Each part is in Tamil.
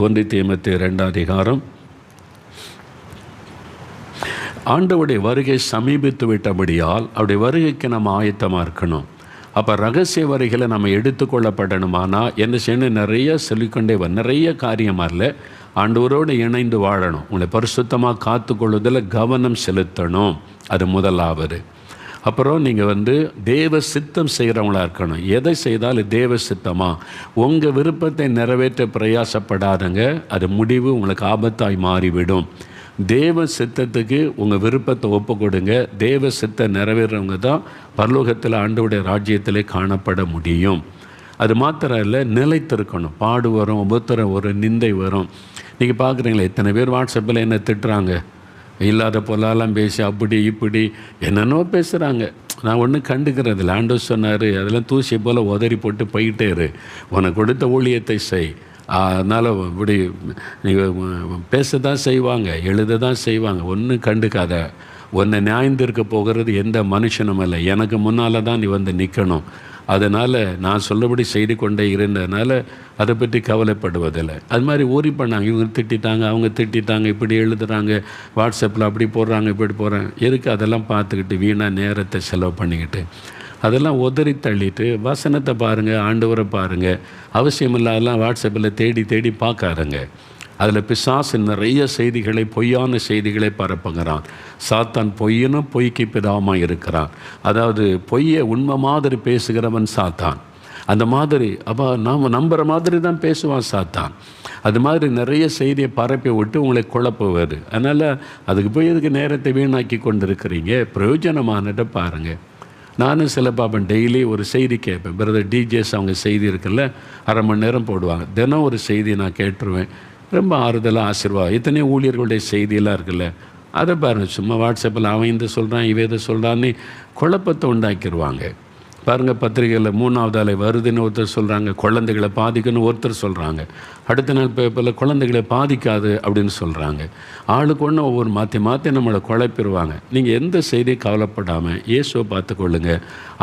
1 தீமோத்தேயு 2ஆம் அதிகாரம். ஆண்டவருடைய வருகை சமீபித்து விட்டபடியால் அவருடைய வருகைக்கு நம்ம ஆயத்தமாக இருக்கணும். அப்போ ரகசிய வருகையில் நம்ம எடுத்துக்கொள்ளப்படணுமானா என்ன செய்யணும்? நிறைய சொல்லிக்கொண்டே நிறைய காரியமாக இல்லை, ஆண்டவரோடு இணைந்து வாழணும். உங்களை பரிசுத்தமாக காத்துக்கொள்வதில் கவனம் செலுத்தணும். அது முதலாவது. அப்புறம் நீங்கள் தேவ சித்தம் செய்கிறவங்களா இருக்கணும். எதை செய்தாலும் தேவ சித்தமாக உங்கள் விருப்பத்தை நிறைவேற்ற பிரயாசப்படாதங்க. அது முடிவு உங்களுக்கு ஆபத்தாய் மாறிவிடும். தேவ சித்தத்துக்கு உங்கள் விருப்பத்தை ஒப்பு கொடுங்க. தேவ சித்தம் நிறைவேறவங்க தான் பரலோகத்தில் ஆண்டவருடைய ராஜ்யத்திலே காணப்பட முடியும். அது மாத்திரம் இல்லை, நிலைத்திருக்கணும். பாடு வரும், உபத்திரம் வரும், நிந்தை வரும். நீங்கள் பார்க்குறீங்களா, எத்தனை பேர் வாட்ஸ்அப்பில் என்ன திட்டுறாங்க, இல்லாத பொருளாலாம் பேசி அப்படி இப்படி என்னென்னோ பேசுகிறாங்க. நான் ஒன்றும் கண்டுக்கிறதில்ல. ஆண்டவர் சொன்னார், அதெல்லாம் தூசி போல் உதறி போட்டு போயிட்டே இரு, உனக்கு கொடுத்த ஊழியத்தை செய். அதனால் இப்படி நீங்கள் பேச தான் செய்வாங்க, எழுத தான் செய்வாங்க, ஒன்றும் கண்டுக்காத. உன்னை நியாயந்திருக்க போகிறது எந்த மனுஷனும் இல்லை, எனக்கு முன்னால் தான் நீ நிற்கணும். அதனால் நான் சொல்லபடி செய்து கொண்டே இருந்ததுனால அதை பற்றி கவலைப்படுவதில்லை. அது மாதிரி ஊறி பண்ணாங்க, இவங்க திட்டாங்க, அவங்க திட்டாங்க, இப்படி எழுதுகிறாங்க, வாட்ஸ்அப்பில் அப்படி போடுறாங்க, இப்படி போடுறாங்க. எதுக்கு அதெல்லாம் பார்த்துக்கிட்டு வீணாக நேரத்தை செலவு பண்ணிக்கிட்டு அதெல்லாம் உதறி தள்ளிட்டு வசனத்தை பாருங்கள், ஆண்டவரை பாருங்கள். அவசியமில்லாதெல்லாம் வாட்ஸ்அப்பில் தேடி தேடி பார்க்காருங்க. அதில் பிசாசு நிறைய செய்திகளை, பொய்யான செய்திகளை பரப்புகிறான். சாத்தான் பொய்யனும் பொய்க்கு பிதாமாக இருக்கிறான். அதாவது பொய்யை உண்மை மாதிரி பேசுகிறவன் சாத்தான். அந்த மாதிரி அப்போ நாம் நம்புகிற மாதிரி தான் பேசுவான் சாத்தான். அது மாதிரி நிறைய செய்தியை பரப்பி விட்டு உங்களை குழப்புவது. அதனால் அதுக்கு போய் இதுக்கு நேரத்தை வீணாக்கி கொண்டு இருக்கிறீங்க. பிரயோஜனமானதை பாருங்கள். நானும் சில பார்ப்பேன், டெய்லி ஒரு செய்தி கேட்பேன். பிரதர் டிஜேஸ் அவங்க செய்தி இருக்குல்ல, அரை மணி நேரம் போடுவாங்க. தினம் ஒரு செய்தி நான் கேட்டுருவேன். ரொம்ப ஆறுதலாக ஆசீர்வாதம். எத்தனையோ ஊழியர்களுடைய செய்தியெல்லாம் இருக்குல்ல, அதை பாருங்கள். சும்மா வாட்ஸ்அப்பில் அவன் இந்த சொல்கிறான், இவன் இதை சொல்கிறான்னு குழப்பத்தை உண்டாக்கிடுவாங்க. பாருங்கள், பத்திரிகையில் 3வது அலை வருதுன்னு ஒருத்தர் சொல்கிறாங்க, குழந்தைகளை பாதிக்குன்னு ஒருத்தர் சொல்கிறாங்க. அடுத்த நாள் பேப்பரில் குழந்தைகளை பாதிக்காது அப்படின்னு சொல்கிறாங்க. ஆளுக்கு ஒன்று ஒவ்வொரு மாற்றி மாற்றி நம்மளை குழப்பிடுவாங்க. நீங்கள் எந்த செய்தியை கவலைப்படாமல் இயேசுவை பார்த்துக்கொள்ளுங்க,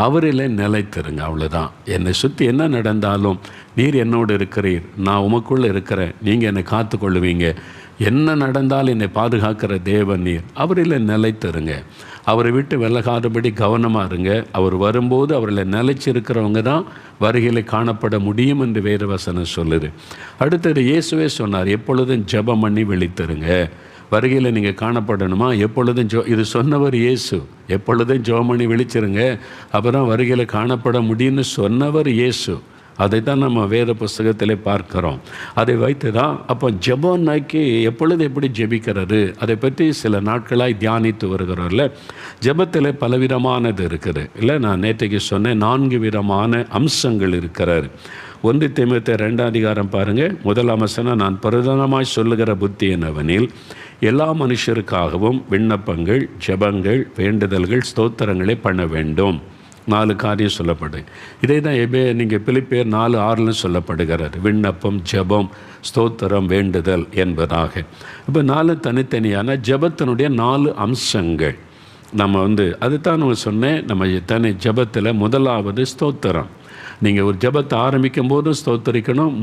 அவரில் நிலைத்திருங்க. அவ்வளோதான். என்னை சுற்றி என்ன நடந்தாலும் நீர் என்னோடு இருக்கிறீர், நான் உமக்குள்ளே இருக்கிறேன், நீங்கள் என்னை காத்துக்கொள்ளுவீங்க. என்ன நடந்தாலும் என்னை பாதுகாக்கிற தேவன் நீர், அவரில் நிலைத்திருங்க. அவரை விட்டு விலகாதபடி கவனமாக இருங்க. அவர் வரும்போது அவரில் நிலைச்சிருக்கிறவங்க தான் வருகையில் காணப்பட முடியும் என்று வேறு வசனம் சொல்லுது. அடுத்தது இயேசுவே சொன்னார், எப்பொழுதும் ஜெபம் பண்ணி விழித்திருங்க. வருகையில் நீங்கள் காணப்படணுமா, எப்பொழுதும் இது சொன்னவர் இயேசு. எப்பொழுதும் ஜெபம் பண்ணி விழிச்சிருங்க, அப்புறம் வருகையில் காணப்பட முடியும்னு சொன்னவர் இயேசு. அதை தான் நம்ம வேத புஸ்தகத்திலே பார்க்கிறோம். அதை வைத்து தான் அப்போ ஜெபம் நோக்கி எப்பொழுது எப்படி ஜெபிக்கிறது அதை பற்றி சில நாட்களாய் தியானித்து வருகிறோம்ல. ஜெபத்தில் பலவிதமானது இருக்குது இல்லை. நான் நேற்றைக்கு சொன்னேன், 4 விதமான அம்சங்கள் இருக்கிறார். 1 தீமோத்தேயு 2ஆம் அதிகாரம் பாருங்கள், 1ஆம் வசனம், நான் பிரதானமாய் சொல்லுகிற புத்தி என்னவெனில் எல்லா மனுஷருக்காகவும் விண்ணப்பங்கள், ஜெபங்கள், வேண்டுதல்கள், ஸ்தோத்திரங்களை பண்ண வேண்டும். 4 காரியம் சொல்லப்படுது. இதே தான் நீங்கள் பிலிப்பியர் 4:6 சொல்லப்படுகிறது. விண்ணப்பம், ஜெபம், ஸ்தோத்திரம், வேண்டுதல் என்பதாக. இப்போ 4 தனித்தனியான ஜெபத்தினுடைய 4 அம்சங்கள். நம்ம அதுதான் நம்ம சொன்னேன். நம்ம ஜெபத்தில் முதலாவது ஸ்தோத்திரம். நீங்கள் ஒரு ஜெபத்தை ஆரம்பிக்கும் போது ஸ்தோத்தரிக்கணும்,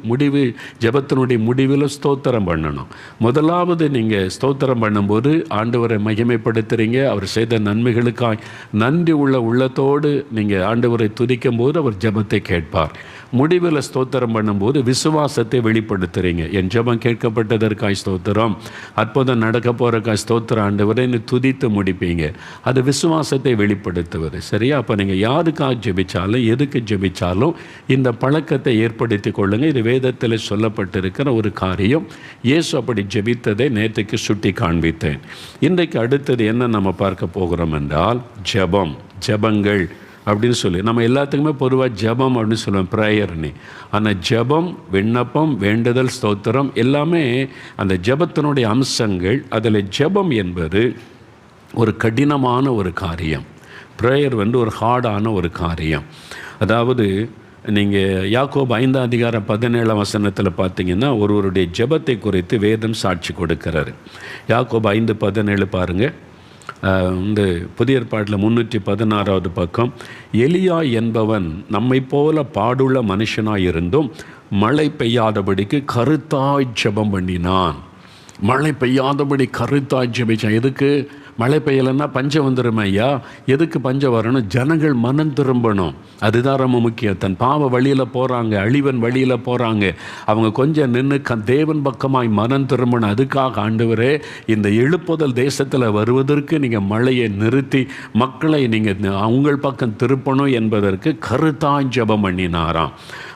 முடிவு ஜெபத்தினுடைய முடிவில் ஸ்தோத்திரம் பண்ணணும். முதலாவது நீங்கள் ஸ்தோத்திரம் பண்ணும்போது ஆண்டவரை மகிமைப்படுத்துகிறீங்க. அவர் செய்த நன்மைகளுக்காய் நன்றி உள்ள உள்ளத்தோடு நீங்கள் ஆண்டவரை துதிக்கும் போது அவர் ஜெபத்தை கேட்பார். முடிவில் ஸ்தோத்திரம் பண்ணும்போது விசுவாசத்தை வெளிப்படுத்துகிறீங்க. என் ஜெபம் கேட்கப்பட்டதற்காய் ஸ்தோத்திரம், அற்புதம் நடக்க போகிறக்காய் ஸ்தோத்திரம் ஆண்டவரை துதித்து முடிப்பீங்க. அது விசுவாசத்தை வெளிப்படுத்துவது. சரியா? அப்போ நீங்கள் யாருக்காக ஜெபிச்சாலும் எதுக்கு ஜெபிச்சாலும் இந்த பழக்கத்தை ஏற்படுத்தி கொள்ளுங்கள். இது வேதத்தில் சொல்லப்பட்டிருக்கிற ஒரு காரியம். இயேசு அப்படி ஜெபித்ததை நேற்றுக்கு சுட்டி காண்பித்தேன். இன்றைக்கு அடுத்தது என்ன நம்ம பார்க்க போகிறோம் என்றால் ஜெபங்கள் அப்படின்னு சொல்லி நம்ம எல்லாத்துக்குமே பொதுவாக ஜெபம் அப்படின்னு சொல்லுவோம், ப்ரேயர்னு. ஆனால் ஜெபம், விண்ணப்பம், வேண்டுதல், ஸ்தோத்திரம் எல்லாமே அந்த ஜெபத்தினுடைய அம்சங்கள். அதில் ஜெபம் என்பது ஒரு கடினமான ஒரு காரியம். ப்ரேயர் ஒரு ஹார்டான ஒரு காரியம். அதாவது நீங்கள் யாக்கோபு 5ஆம் அதிகாரம் 17ஆம் வசனத்தில் பார்த்தீங்கன்னா ஒருவருடைய ஜெபத்தை குறித்து வேதம் சாட்சி கொடுக்கிறாரு. யாக்கோபு 5:17 பாருங்கள். வந்து புதிய ஏற்பாட்டில் 316வது பக்கம், எலியா என்பவன் நம்மை போல பாடுள்ள மனுஷனாயிருந்தும் மழை பெய்யாதபடிக்கு கருத்தாய் ஜெபம் பண்ணினான். மழை பெய்யாதபடி கருத்தாய் ஜெபிச்சான். எதுக்கு? மழை பெய்யலைன்னா பஞ்சம் வந்துடும் ஐயா. எதுக்கு பஞ்சம் வரணும்? ஜனங்கள் மனம் திரும்பணும். அதுதான் ரொம்ப முக்கியம். தன் பாவ வழியில் போகிறாங்க, அழிவன் வழியில் போகிறாங்க. அவங்க கொஞ்சம் நின்று தேவன் பக்கமாய் மனம் திரும்பணும். அதுக்காக ஆண்டவரே, இந்த எழுப்புதல் தேசத்தில் வருவதற்கு நீங்கள் மழையை நிறுத்தி மக்களை நீங்கள் உங்கள் பக்கம் திருப்பணும் என்பதற்கு கருத்தாய் ஜெபம் பண்ணினாராம்.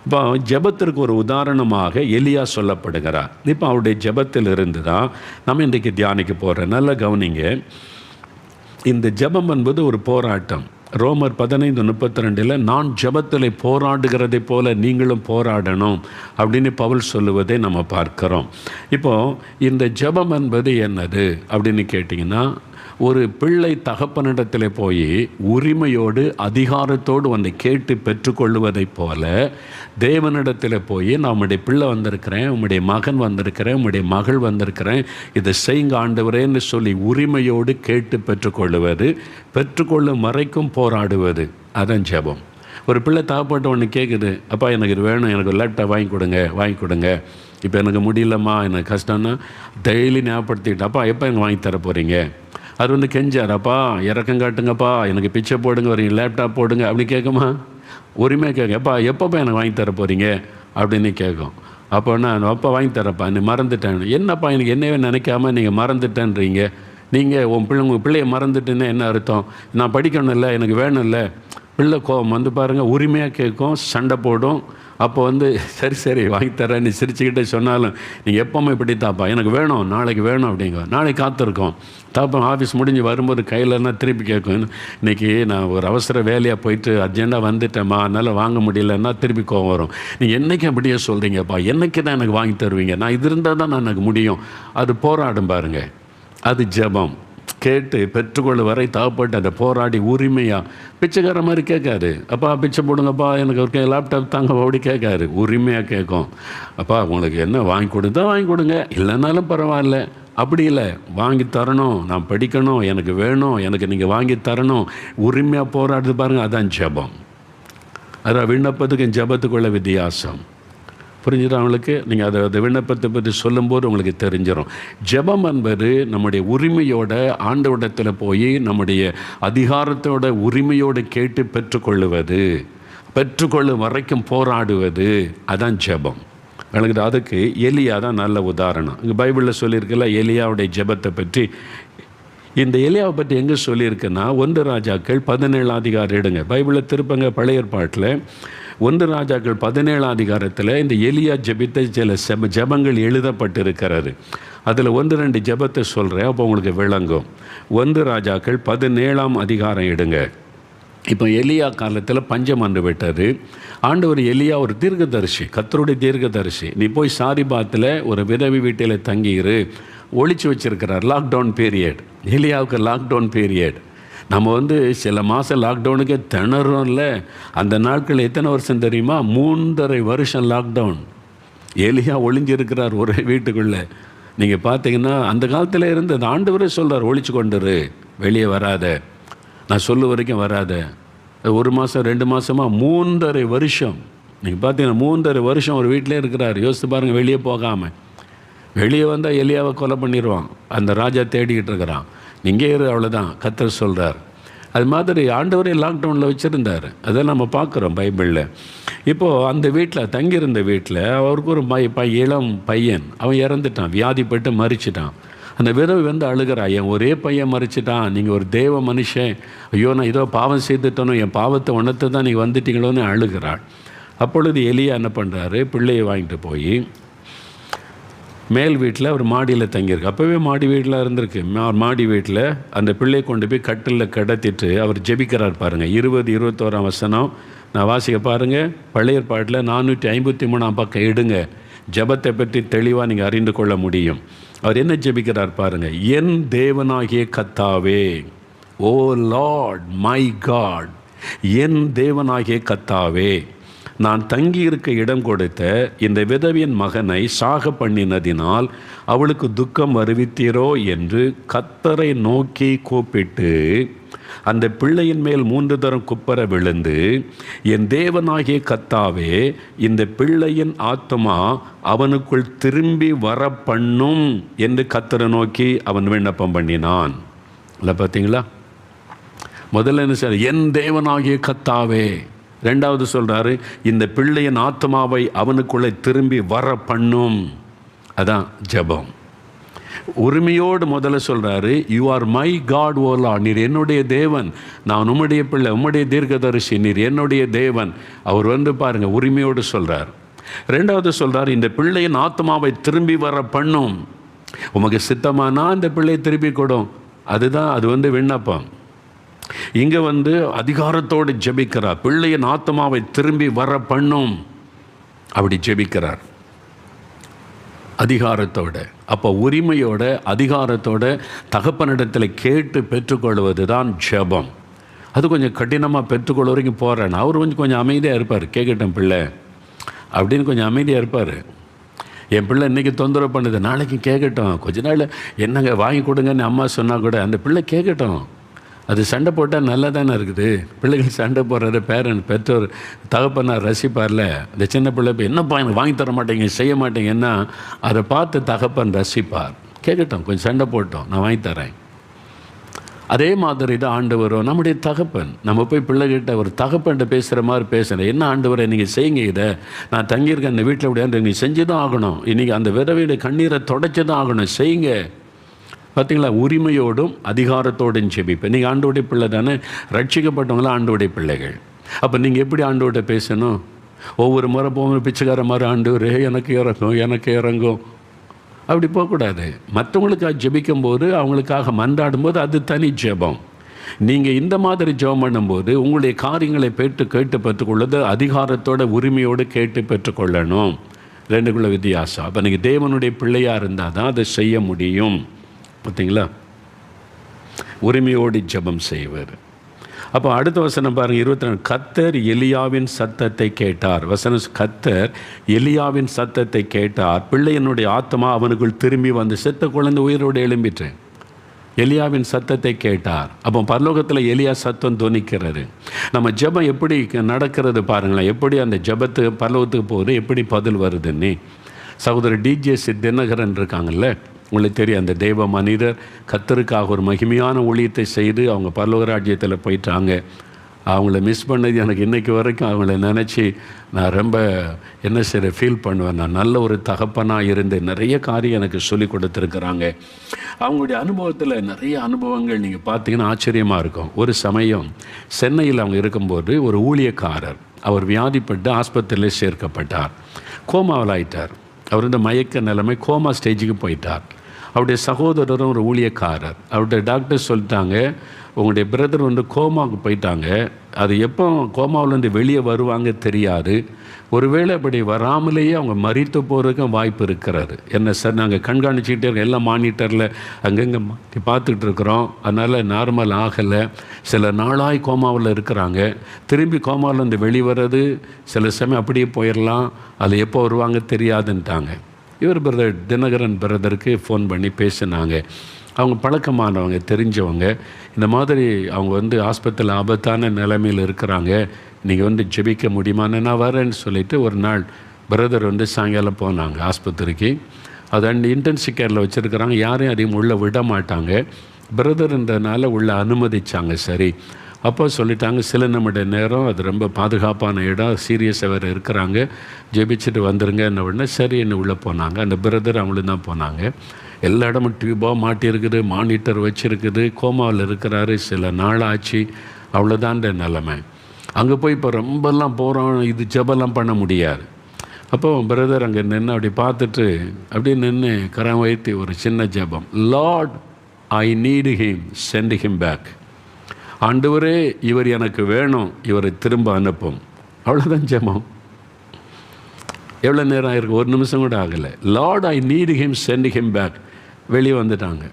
இப்போ ஜெபத்திற்கு ஒரு உதாரணமாக எலியா சொல்லப்படுகிறார். இப்போ அவருடைய ஜெபத்தில் இருந்து தான் நம்ம இன்றைக்கு தியானிக்க போகிறோம். நல்லா கவனிங்க. இந்த ஜெபம் என்பது ஒரு போராட்டம். ரோமர் 15:32 நான் ஜெபத்தில் போராடுகிறதை போல நீங்களும் போராடணும் அப்படின்னு பவுல் சொல்லுவதை நம்ம பார்க்கிறோம். இப்போது இந்த ஜெபம் என்பது என்னது அப்படின்னு கேட்டிங்கன்னா, ஒரு பிள்ளை தகப்பனிடத்தில் போய் உரிமையோடு அதிகாரத்தோடு வந்து கேட்டு பெற்றுக்கொள்வதைப் போல தேவனிடத்தில் போய் நான் உம்முடைய பிள்ளை வந்திருக்கிறேன், உம்முடைய மகன் வந்திருக்கிறேன், உம்முடைய மகள் வந்திருக்கிறேன், இதை செய்யுங்க ஆண்டவரேன்னு சொல்லி உரிமையோடு கேட்டு பெற்றுக்கொள்வது, பெற்றுக்கொள்ளும் வரைக்கும் போராடுவது, அதான் ஜெபம். ஒரு பிள்ளை தகப்பட்ட ஒன்று கேட்குது, அப்பா எனக்கு இது வேணும், எனக்கு லேப்டாப் வாங்கி கொடுங்க, இப்போ எனக்கு முடியலம்மா, எனக்கு கஷ்டம்னா டெய்லி ஞாபகப்படுத்திக்கிட்டு, அப்பா எப்போ எனக்கு வாங்கி தர போகிறீங்க? அது வந்து கெஞ்சார், அப்பா இறக்கம் காட்டுங்கப்பா, எனக்கு பிச்சை போடுங்க, வரீங்க லேப்டாப் போடுங்க அப்படி கேட்குமா? உரிமையாக கேட்கும். எப்பா எப்பப்போ எனக்கு வாங்கி தர போகிறீங்க அப்படின்னு கேட்கும். அப்போன்னா அப்பா வாங்கி தரப்பா, நீ மறந்துட்டேன். என்னப்பா எனக்கு என்னவே நினைக்காம நீங்கள் மறந்துட்டேன்றீங்க? நீங்கள் உங்கள் பிள்ளையை மறந்துட்டுன்னு என்ன அர்த்தம்? நான் படிக்கணும் இல்லை, எனக்கு வேணும் இல்லை. பிள்ளை கோபம் வந்து பாருங்கள், உரிமையாக கேட்கும், சண்டை போடும். அப்போ வந்து சரி வாங்கி தரேன்னு சிரிச்சுக்கிட்டே சொன்னாலும் நீங்கள் எப்போவுமே இப்படி தாப்பா எனக்கு வேணும், நாளைக்கு வேணும் அப்படிங்க. நாளைக்கு காத்திருக்கோம். தாப்பா ஆஃபீஸ் முடிஞ்சு வரும்போது கையிலன்னா திருப்பி கேட்கும், இன்றைக்கி நான் ஒரு அவசர வேலையாக போயிட்டு அர்ஜெண்டாக வந்துட்டேம்மா, அதனால் வாங்க முடியலன்னா திருப்பி கோவம் வரும். நீங்கள் என்றைக்கு அப்படியே சொல்கிறீங்கப்பா, என்றைக்கு தான் எனக்கு வாங்கி தருவீங்க? நான் இது இருந்தால் தான் நான் எனக்கு முடியும். அது போராடும் பாருங்கள், அது ஜெபம். கேட்டு பெற்றுக்கொள்ள வரை தாப்பட்டு அதை போராடி உரிமையாக பிச்சைக்கார மாதிரி கேட்காது. அப்பா பிச்சை போடுங்கப்பா, எனக்கு ஒரு லேப்டாப் தாங்க அப்படி கேட்காது, உரிமையாக கேட்கும். அப்பா உங்களுக்கு என்ன வாங்கி கொடுத்தா வாங்கி கொடுங்க, இல்லைனாலும் பரவாயில்ல. அப்படி இல்லை, வாங்கி தரணும், நான் படிக்கணும், எனக்கு வேணும், எனக்கு நீங்கள் வாங்கி தரணும், உரிமையாக போராடுது பாருங்கள், அதான் ஜெபம். அதான் விண்ணப்பத்துக்கு ஜெபத்துக்குள்ள வித்தியாசம். புரிஞ்சிடும் அவங்களுக்கு? நீங்கள் அதை விண்ணப்பத்தை பற்றி சொல்லும்போது உங்களுக்கு தெரிஞ்சிடும். ஜெபம் என்பது நம்முடைய உரிமையோட ஆண்டவரிடத்தில் போய் நம்முடைய அதிகாரத்தோட உரிமையோடு கேட்டு பெற்றுக்கொள்ளுவது, பெற்றுக்கொள்ளும் வரைக்கும் போராடுவது, அதான் ஜெபம். எனக்கு அதுக்கு எலியா தான் நல்ல உதாரணம். இங்கே பைபிளில் சொல்லியிருக்கல எலியாவுடைய ஜெபத்தை பற்றி. இந்த எலியாவை பற்றி எங்கே சொல்லியிருக்குன்னா 1 ராஜாக்கள் 17 அதிகாரம் எடுங்க, பைபிளில் திருப்பங்க பழைய ஏற்பாட்டில் 1 ராஜாக்கள் 17 அதிகாரத்தில் இந்த எலியா ஜெபித்த சில ஜெபங்கள் எழுதப்பட்டிருக்கிறது. அதில் 1-2 ஜெபத்தை சொல்கிறேன், அப்போ உங்களுக்கு விளங்கும். 1 ராஜாக்கள் 17 அதிகாரம் எடுங்க. இப்போ எலியா காலத்தில் பஞ்சம் வந்து விட்டது. ஆண்டவர் எலியா ஒரு தீர்க்கதரிசி, கர்த்தருடைய தீர்க்கதரிசி. நீ போய் சாரிபாத்தில் ஒரு விதவி வீட்டில் தங்கியிரு, ஒழிச்சு வச்சிருக்கிறார். லாக்டவுன் பீரியட், எலியாவுக்கு லாக்டவுன் பீரியட். நம்ம வந்து சில மாதம் லாக்டவுனுக்கே திணறோம்ல. அந்த நாட்கள் எத்தனை வருஷம் தெரியுமா? 3.5 வருஷம் லாக்டவுன். எலியா ஒளிஞ்சிருக்கிறார் ஒரே வீட்டுக்குள்ளே. நீங்கள் பார்த்தீங்கன்னா அந்த காலத்தில் இருந்து அந்த ஆண்டவரே சொல்கிறார், ஒழிச்சு கொண்டுரு, வெளியே வராத, நான் சொல்ல வரைக்கும் வராத. 1 மாதம் 2 மாதமாக 3.5 வருஷம். நீங்கள் பார்த்தீங்கன்னா 3.5 வருஷம் ஒரு வீட்டிலே இருக்கிறார். யோசித்து பாருங்கள், வெளியே போகாமல். வெளியே வந்தால் எலியாவை கொலை பண்ணிடுவான். அந்த ராஜா தேடிக்கிட்டு இருக்கிறான். நீங்கள் இரு, அவ்வளோதான், கர்த்தர் சொல்கிறார். அது மாதிரி ஆண்டவரே லாக்டவுனில் வச்சுருந்தார். அதை நம்ம பார்க்குறோம் பைபிளில். இப்போது அந்த வீட்டில் தங்கியிருந்த வீட்டில் அவருக்கு ஒரு இளம் பையன், அவன் இறந்துட்டான், வியாதிப்பட்டு மறிச்சிட்டான். அந்த விதவை வந்து அழுகிறா, என் ஒரே பையன் மறிச்சிட்டான், நீங்கள் ஒரு தேவ மனுஷன், ஐயோ நான் ஏதோ பாவம் செய்துட்டனோ, என் பாவத்தை உணர்த்து தான் நீங்கள் வந்துட்டீங்களோன்னு அழுகிறாள். அப்பொழுது எலியா என்ன பண்ணுறாரு, பிள்ளையை வாங்கிட்டு போய் மேல் வீட்டில் அவர் மாடியில் தங்கியிருக்கு. அப்போவே மாடி வீட்டில் இருந்திருக்கு. மாடி வீட்டில் அந்த பிள்ளையை கொண்டு போய் கட்டிலில் கிடத்திட்டு அவர் ஜெபிக்கிறார் பாருங்கள். 20-21 வசனம் நான் வாசிக்க பாருங்கள். பழைய ஏற்பாட்டில் 453 பக்கம் எடுங்க. ஜெபத்தை பற்றி தெளிவாக நீங்கள் அறிந்து கொள்ள முடியும். அவர் என்ன ஜெபிக்கிறார் பாருங்கள். என் தேவனாகிய கர்த்தாவே, ஓ லார்ட் மை காட், என் தேவனாகிய கர்த்தாவே, நான் தங்கியிருக்க இடம் கொடுத்த இந்த விதவியின் மகனை சாக பண்ணினதினால் அவளுக்கு துக்கம் வருவித்தீரோ என்று கர்த்தரை நோக்கி கூப்பிட்டு அந்த பிள்ளையின் மேல் 3 தரம் குப்பர விழுந்து, என் தேவனாகிய கர்த்தாவே, இந்த பிள்ளையின் ஆத்துமா அவனுக்குள் திரும்பி வர பண்ணும் என்று கர்த்தரை நோக்கி அவன் விண்ணப்பம் பண்ணினான். இல்லை பார்த்தீங்களா? முதல்ல என்ன சொல்ற? என் தேவனாகிய கர்த்தாவே. ரெண்டாவது சொல்றாரு, இந்த பிள்ளையின் ஆத்மாவை அவனுக்குள்ளே திரும்பி வர பண்ணும். அதான் ஜெபம். உரிமையோடு முதல்ல சொல்றாரு, you are my God O Lord, நீர் என்னுடைய தேவன், நான் உம்முடைய பிள்ளை, உம்முடைய தீர்க்கதரிசி, நீர் என்னுடைய தேவன். அவர் பாருங்க உரிமையோடு சொல்றார். ரெண்டாவது சொல்றாரு, இந்த பிள்ளையின் ஆத்மாவை திரும்பி வர பண்ணும். உமக்கு சித்தமானா இந்த பிள்ளையை திருப்பி கொடும். அதுதான் அது விண்ணப்பம். இங்க அதிகாரத்தோடு ஜெபிக்கிறார். பிள்ளையின் ஆத்மாவை திரும்பி வர பண்ணும், அப்படி ஜெபிக்கிறார் அதிகாரத்தோட. அப்போ உரிமையோட அதிகாரத்தோட தகப்பனிடத்தில் கேட்டு பெற்றுக்கொள்வது தான் ஜெபம். அது கொஞ்சம் கடினமாக பெற்றுக்கொள்ள வரைக்கும் போகிறேன். அவர் கொஞ்சம் அமைதியாக இருப்பார். கேட்கட்டும் பிள்ளை அப்படின்னு கொஞ்சம் அமைதியாக இருப்பார். என் பிள்ளை இன்றைக்கி தொந்தரவு பண்ணுது, நாளைக்கு கேட்கட்டும், கொஞ்ச நாள் என்னங்க வாங்கி கொடுங்கன்னு அம்மா சொன்னால் கூட அந்த பிள்ளை கேட்கட்டும். அது சண்டை போட்டால் நல்லா தானே இருக்குது. பிள்ளைகள் சண்டை போடுறது பெற்றோர் தகப்பனார் ரசிப்பார்ல. இந்த சின்ன பிள்ளை இப்போ என்னப்பா எனக்கு வாங்கி தர மாட்டேங்க, செய்ய மாட்டேங்கன்னா அதை பார்த்து தகப்பன் ரசிப்பார். கேட்கட்டும், கொஞ்சம் சண்டை போட்டோம், நான் வாங்கி தரேன். அதே மாதிரி தான் ஆண்டவரும் நம்முடைய தகப்பன். நம்ம போய் பிள்ளைகிட்ட ஒரு தகப்பன்கிட்ட பேசுகிற மாதிரி பேசுகிறேன். என்ன ஆண்டவரை நீங்கள் செய்யுங்க, இதை நான் தங்கியிருக்கேன் அந்த வீட்டில் விடையாண்டு நீங்கள் செஞ்சு தான் ஆகணும், இன்றைக்கி அந்த விதவையுடைய கண்ணீரை தொடச்சி தான் ஆகணும், செய்யுங்க. பார்த்தீங்களா? உரிமையோடும் அதிகாரத்தோடும் ஜெபிப்பேன். நீங்கள் ஆண்டோடைய பிள்ளை தானே, ரட்சிக்கப்பட்டவங்களாம் ஆண்டோடைய பிள்ளைகள். அப்போ நீங்கள் எப்படி ஆண்டோட பேசணும்? ஒவ்வொரு முறை போகும்போது பிச்சைக்கார மாதிரி ஆண்டவரே எனக்கு இறங்கும், எனக்கு இறங்கும், அப்படி போகக்கூடாது. மற்றவங்களுக்காக ஜெபிக்கும் போது, அவங்களுக்காக மன்றாடும்போது அது தனி ஜெபம். நீங்கள் இந்த மாதிரி ஜெபம் பண்ணும்போது உங்களுடைய காரியங்களை கேட்டு பெற்றுக்கொள்வது அதிகாரத்தோட உரிமையோடு கேட்டு பெற்றுக்கொள்ளணும். ரெண்டுக்குள்ள வித்தியாசம். அப்போ நீங்கள் தேவனுடைய பிள்ளையாக இருந்தால் தான் அதை செய்ய முடியும். பார்த்தீங்களா? உரிமையோடு ஜெபம் செய்வார். அப்போ அடுத்த வசனம் பாருங்கள், 22. கர்த்தர் எலியாவின் சத்தத்தை கேட்டார். வசனம், கர்த்தர் எலியாவின் சத்தத்தை கேட்டார், பிள்ளையனுடைய ஆத்மா அவனுக்குள் திரும்பி வந்து செத்த குழந்தை உயிரோடு எழும்பிட்டேன். எலியாவின் சத்தத்தை கேட்டார். அப்போ பரலோகத்தில் எலியா சத்தம் துணிக்கிறது. நம்ம ஜெபம் எப்படி நடக்கிறது பாருங்களேன், எப்படி அந்த ஜெபத்துக்கு பரலோகத்துக்கு போகுது, எப்படி பதில் வருதுன்னு. சகோதரர் டிஜே தினகரன் இருக்காங்கல்ல, உங்களுக்கு தெரியும். அந்த தெய்வ மனிதர் கர்த்தருக்காக ஒரு மகிமையான ஊழியத்தை செய்து அவங்க பரலோக ராஜ்யத்தில் போயிட்டாங்க. அவங்கள மிஸ் பண்ணது எனக்கு இன்றைக்கு வரைக்கும் அவங்கள நினச்சி நான் ரொம்ப ஃபீல் பண்ணுவேன். நான் நல்ல ஒரு தகப்பனாக இருந்து நிறைய காரியம் எனக்கு சொல்லி கொடுத்துருக்குறாங்க. அவங்களுடைய அனுபவத்தில் நிறைய அனுபவங்கள் நீங்கள் பார்த்தீங்கன்னா ஆச்சரியமாக இருக்கும். ஒரு சமயம் சென்னையில் அவங்க இருக்கும்போது ஒரு ஊழியக்காரர் அவர் வியாதிப்பட்டு ஆஸ்பத்திரியில் சேர்க்கப்பட்டார். கோமாவில் ஆயிட்டார். அவர் மயக்க நிலைமை, கோமா ஸ்டேஜுக்கு போயிட்டார். அவருடைய சகோதரரும் ஒரு ஊழியக்காரர். அவருடைய டாக்டர் சொல்லிட்டாங்க, உங்களுடைய பிரதர் கோமாவுக்கு போயிட்டாங்க, அது எப்போ கோமாவிலேருந்து வெளியே வருவாங்க தெரியாது, ஒருவேளை அப்படி வராமலேயே அவங்க மரித்து போகிறதுக்கும் வாய்ப்பு இருக்கிறாரு. என்ன சார், நாங்கள் கண்காணிச்சிக்கிட்டே இருக்கோம், எல்லாம் மானிட்டரில் அங்கங்கே பார்த்துக்கிட்டு இருக்கிறோம், அதனால் நார்மல் ஆகலை, சில நாளாய் கோமாவில் இருக்கிறாங்க, திரும்பி கோமாவிலேருந்து வெளிவரது சில சமயம் அப்படியே போயிடலாம், அது எப்போ வருவாங்க தெரியாதுன்ட்டாங்க. இவர் பிரதர் தினகரன் பிரதருக்கு ஃபோன் பண்ணி பேசினாங்க. அவங்க பழக்கமானவங்க, தெரிஞ்சவங்க. இந்த மாதிரி அவங்க ஆஸ்பத்திரியில் ஆபத்தான நிலைமையில் இருக்கிறாங்க, நீங்கள் ஜெபிக்க முடியுமான்னு. நான் வரேன்னு சொல்லிவிட்டு ஒரு நாள் பிரதர் சாயங்காலம் போனாங்க ஆஸ்பத்திரிக்கு. அது இன்டென்சிவ் கேரில் வச்சுருக்கிறாங்க, யாரையும் அதிகம் உள்ளே விட மாட்டாங்க. பிரதர்ன்றதுனால உள்ளே அனுமதிச்சாங்க. சரி, அப்போ சொல்லிட்டாங்க சில நிமிட நேரம், அது ரொம்ப பாதுகாப்பான இடம், சீரியஸாக வேறு இருக்கிறாங்க, ஜெபிச்சுட்டு வந்துருங்க என்ன உடனே சரி என்ன உள்ளே போனாங்க. அந்த பிரதர் அவங்களும் தான் போனாங்க. எல்லா இடமும் டியூபாக மாட்டியிருக்குது, மானிட்டர் வச்சுருக்குது, கோமாவில் இருக்கிறாரு, சில நாளாச்சு, அவ்வளோதான் நிலைமை. அங்கே போய் இப்போ ரொம்பலாம் போகிறோம், இது ஜெபலாம் பண்ண முடியாது. அப்போ பிரதர் அங்கே நின்று அப்படி பார்த்துட்டு அப்படியே நின்று கரம் வைத்து ஒரு சின்ன ஜெபம், Lord I need him, send him back. ஆண்டவரே இவர் எனக்கு வேணும், இவரை திரும்ப அனுப்பும். அவ்வளோதான் ஜெபம். எவ்வளோ நேரம் ஆகிருக்கு? ஒரு நிமிஷம் கூட ஆகலை. Lord I need him, send him back. வெளியே வந்துட்டாங்க.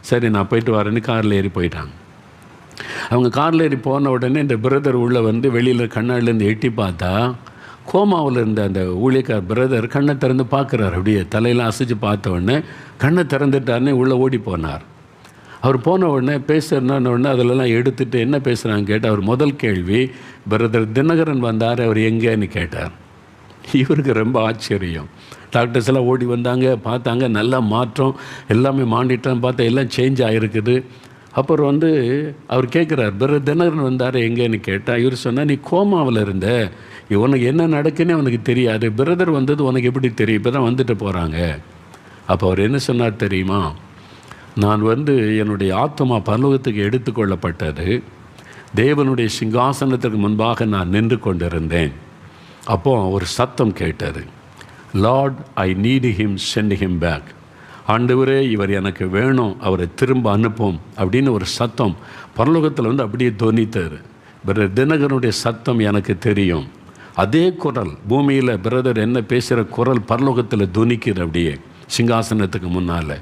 சரி நான் போயிட்டு வரேன்னு காரில் ஏறி போயிட்டாங்க. அவங்க காரில் ஏறி போன உடனே இந்த பிரதர் உள்ளே வெளியில் கண்ணாடிலேருந்து எட்டி பார்த்தா கோமாவில் இருந்த அந்த ஊழியக்கார் பிரதர் கண்ணை திறந்து பார்க்குறாரு. அப்படியே தலையெல்லாம் அசைச்சு பார்த்த உடனே கண்ணை திறந்துட்டாருன்னே உள்ளே ஓடி போனார். அவர் போன உடனே பேசுகிறேன்னு உடனே அதிலெல்லாம் எடுத்துகிட்டு என்ன பேசுகிறாங்க கேட்டால், அவர் முதல் கேள்வி, பிரதர் தினகரன் வந்தார், அவர் எங்கேன்னு கேட்டார். இவருக்கு ரொம்ப ஆச்சரியம். டாக்டர்ஸ் எல்லாம் ஓடி வந்தாங்க, பார்த்தாங்க, நல்லா மாற்றம், எல்லாமே மாண்டிட்டான்னு பார்த்தா எல்லாம் சேஞ்ச் ஆகிருக்குது. அப்புறம் அவர் கேட்குறார், பிரதர் தினகரன் வந்தார் எங்கேன்னு கேட்டால், இவர் சொன்னால், நீ கோமாவில் இருந்த, உனக்கு என்ன நடக்குன்னே உனக்கு தெரியாது, பிரதர் வந்தது உனக்கு எப்படி தெரியும், இப்போ தான் வந்துட்டு போகிறாங்க. அப்போ அவர் என்ன சொன்னார் தெரியுமா, நான் என்னுடைய ஆத்மா பரலோகத்துக்கு எடுத்துக்கொள்ளப்பட்டது, தேவனுடைய சிங்காசனத்துக்கு முன்பாக நான் நின்று கொண்டிருந்தேன். அப்போது ஒரு சத்தம் கேட்டது, Lord I need him, send him back. ஆண்டவரே இவர் எனக்கு வேணும், அவரை திரும்ப அனுப்பும் அப்படின்னு ஒரு சத்தம் பரலோகத்தில் அப்படியே தொனித்தார். பிரதர் தினகரனுடைய சத்தம் எனக்கு தெரியும். அதே குரல் பூமியில் பிரதர் என்ன பேசுகிற குரல் பரலோகத்தில் துணிக்குது. அப்படியே சிங்காசனத்துக்கு முன்னால்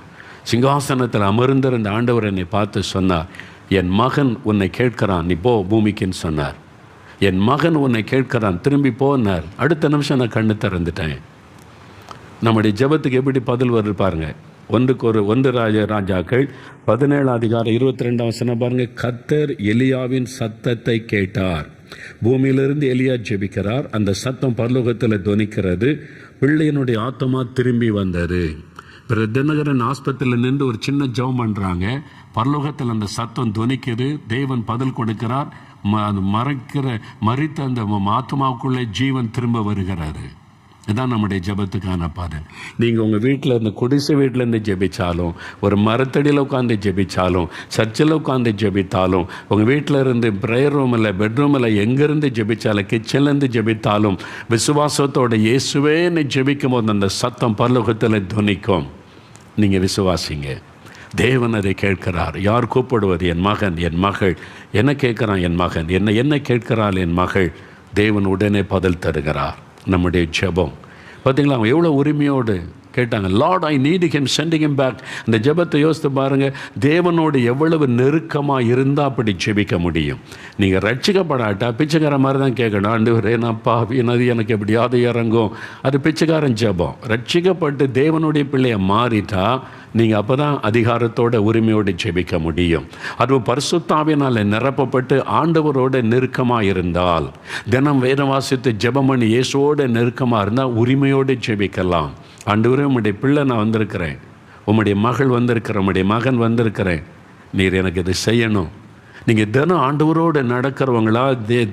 சிங்காசனத்தில் அமர்ந்திருந்த ஆண்டவர் என்னை பார்த்து சொன்னார், என் மகன் உன்னை கேட்கிறான், நீ போ பூமிக்குன்னு சொன்னார். என் மகன் உன்னை கேட்கிறான், திரும்பி போனார். அடுத்த நிமிஷம் நான் கண்ணு திறந்துட்டேன். நம்முடைய ஜெபத்துக்கு எப்படி பதில் வருது பாருங்கள். 1 ராஜாக்கள் 17:22 பாருங்கள். கர்த்தர் எலியாவின் சத்தத்தை கேட்டார். பூமியிலிருந்து எலியா ஜெபிக்கிறார். அந்த சத்தம் பரலோகத்தில் தொனிக்கிறது. பிள்ளையனுடைய ஆத்மா திரும்பி வந்தது. தினகரன் ஆஸ்பத்திரியில் நின்று ஒரு சின்ன ஜெபம் பண்ணுறாங்க. பரலோகத்தில் அந்த சத்தம் தொனிக்குது. தேவன் பதில் கொடுக்கிறார். மறித்த அந்த ஆத்மாவுக்குள்ளே ஜீவன் திரும்ப வருகிறாரு. இதுதான் நம்முடைய ஜெபத்துக்கான பாதை. நீங்கள் உங்கள் வீட்டில் இருந்து, குடிசை வீட்டிலேருந்து ஜெபித்தாலும், ஒரு மரத்தடியில் உட்காந்து ஜெபித்தாலும், சர்ச்சில் உட்காந்து ஜெபித்தாலும், உங்கள் வீட்டில் இருந்து ப்ரேயர் ரூமில், பெட்ரூமில் எங்கேருந்து ஜெபித்தாலும், கிச்சன்லேருந்து ஜெபித்தாலும், விசுவாசத்தோட இயேசுவே என்னை ஜெபிக்கும் போது அந்த சத்தம் பரலோகத்தில் துணிக்கும். நீங்கள் விசுவாசிங்க. தேவன் அதை கேட்கிறார். யார் கூப்பிடுவது? என் மகன், என் மகள். என்ன கேட்குறான் என் மகன், என்ன கேட்கிறாள் என் மகள். தேவன் உடனே பதில் தருகிறார். நம்முடைய ஜெபம் பார்த்தீங்களா, அவங்க எவ்வளோ உரிமையோடு கேட்டாங்க, Lord I need him, sending him back. அந்த ஜெபத்தை யோசித்து பாருங்கள். தேவனோடு எவ்வளவு நெருக்கமாக இருந்தால் அப்படி ஜெபிக்க முடியும். நீங்கள் ரட்சிக்கப்படாட்டா பிச்சைக்கார மாதிரி தான் கேட்கணும், ஆண்டவரே நான் பாவி, நதி எனக்கு எப்படியாவது இறங்கும். அது பிச்சைக்காரன் ஜெபம். ரட்சிக்கப்பட்டு தேவனுடைய பிள்ளையை மாறிட்டா நீங்கள் அப்போ தான் அதிகாரத்தோட உரிமையோடு ஜெபிக்க முடியும். அதுவும் பரிசுத்தாவினால் நிரப்பப்பட்டு ஆண்டவரோட நெருக்கமாக இருந்தால், தினம் வேதம் வாசித்து ஜெபம் பண்ணி இயேசுவோட நெருக்கமாக இருந்தால் உரிமையோடு ஜெபிக்கலாம். ஆண்டவரே உம்முடைய பிள்ளை நான் வந்திருக்கிறேன், உம்முடைய மகள் வந்திருக்கிறேன், உம்முடைய மகன் வந்திருக்கிறேன், நீர் எனக்கு இது செய்யணும். நீங்கள் தினம் ஆண்டவரோடு நடக்கிறவங்களா,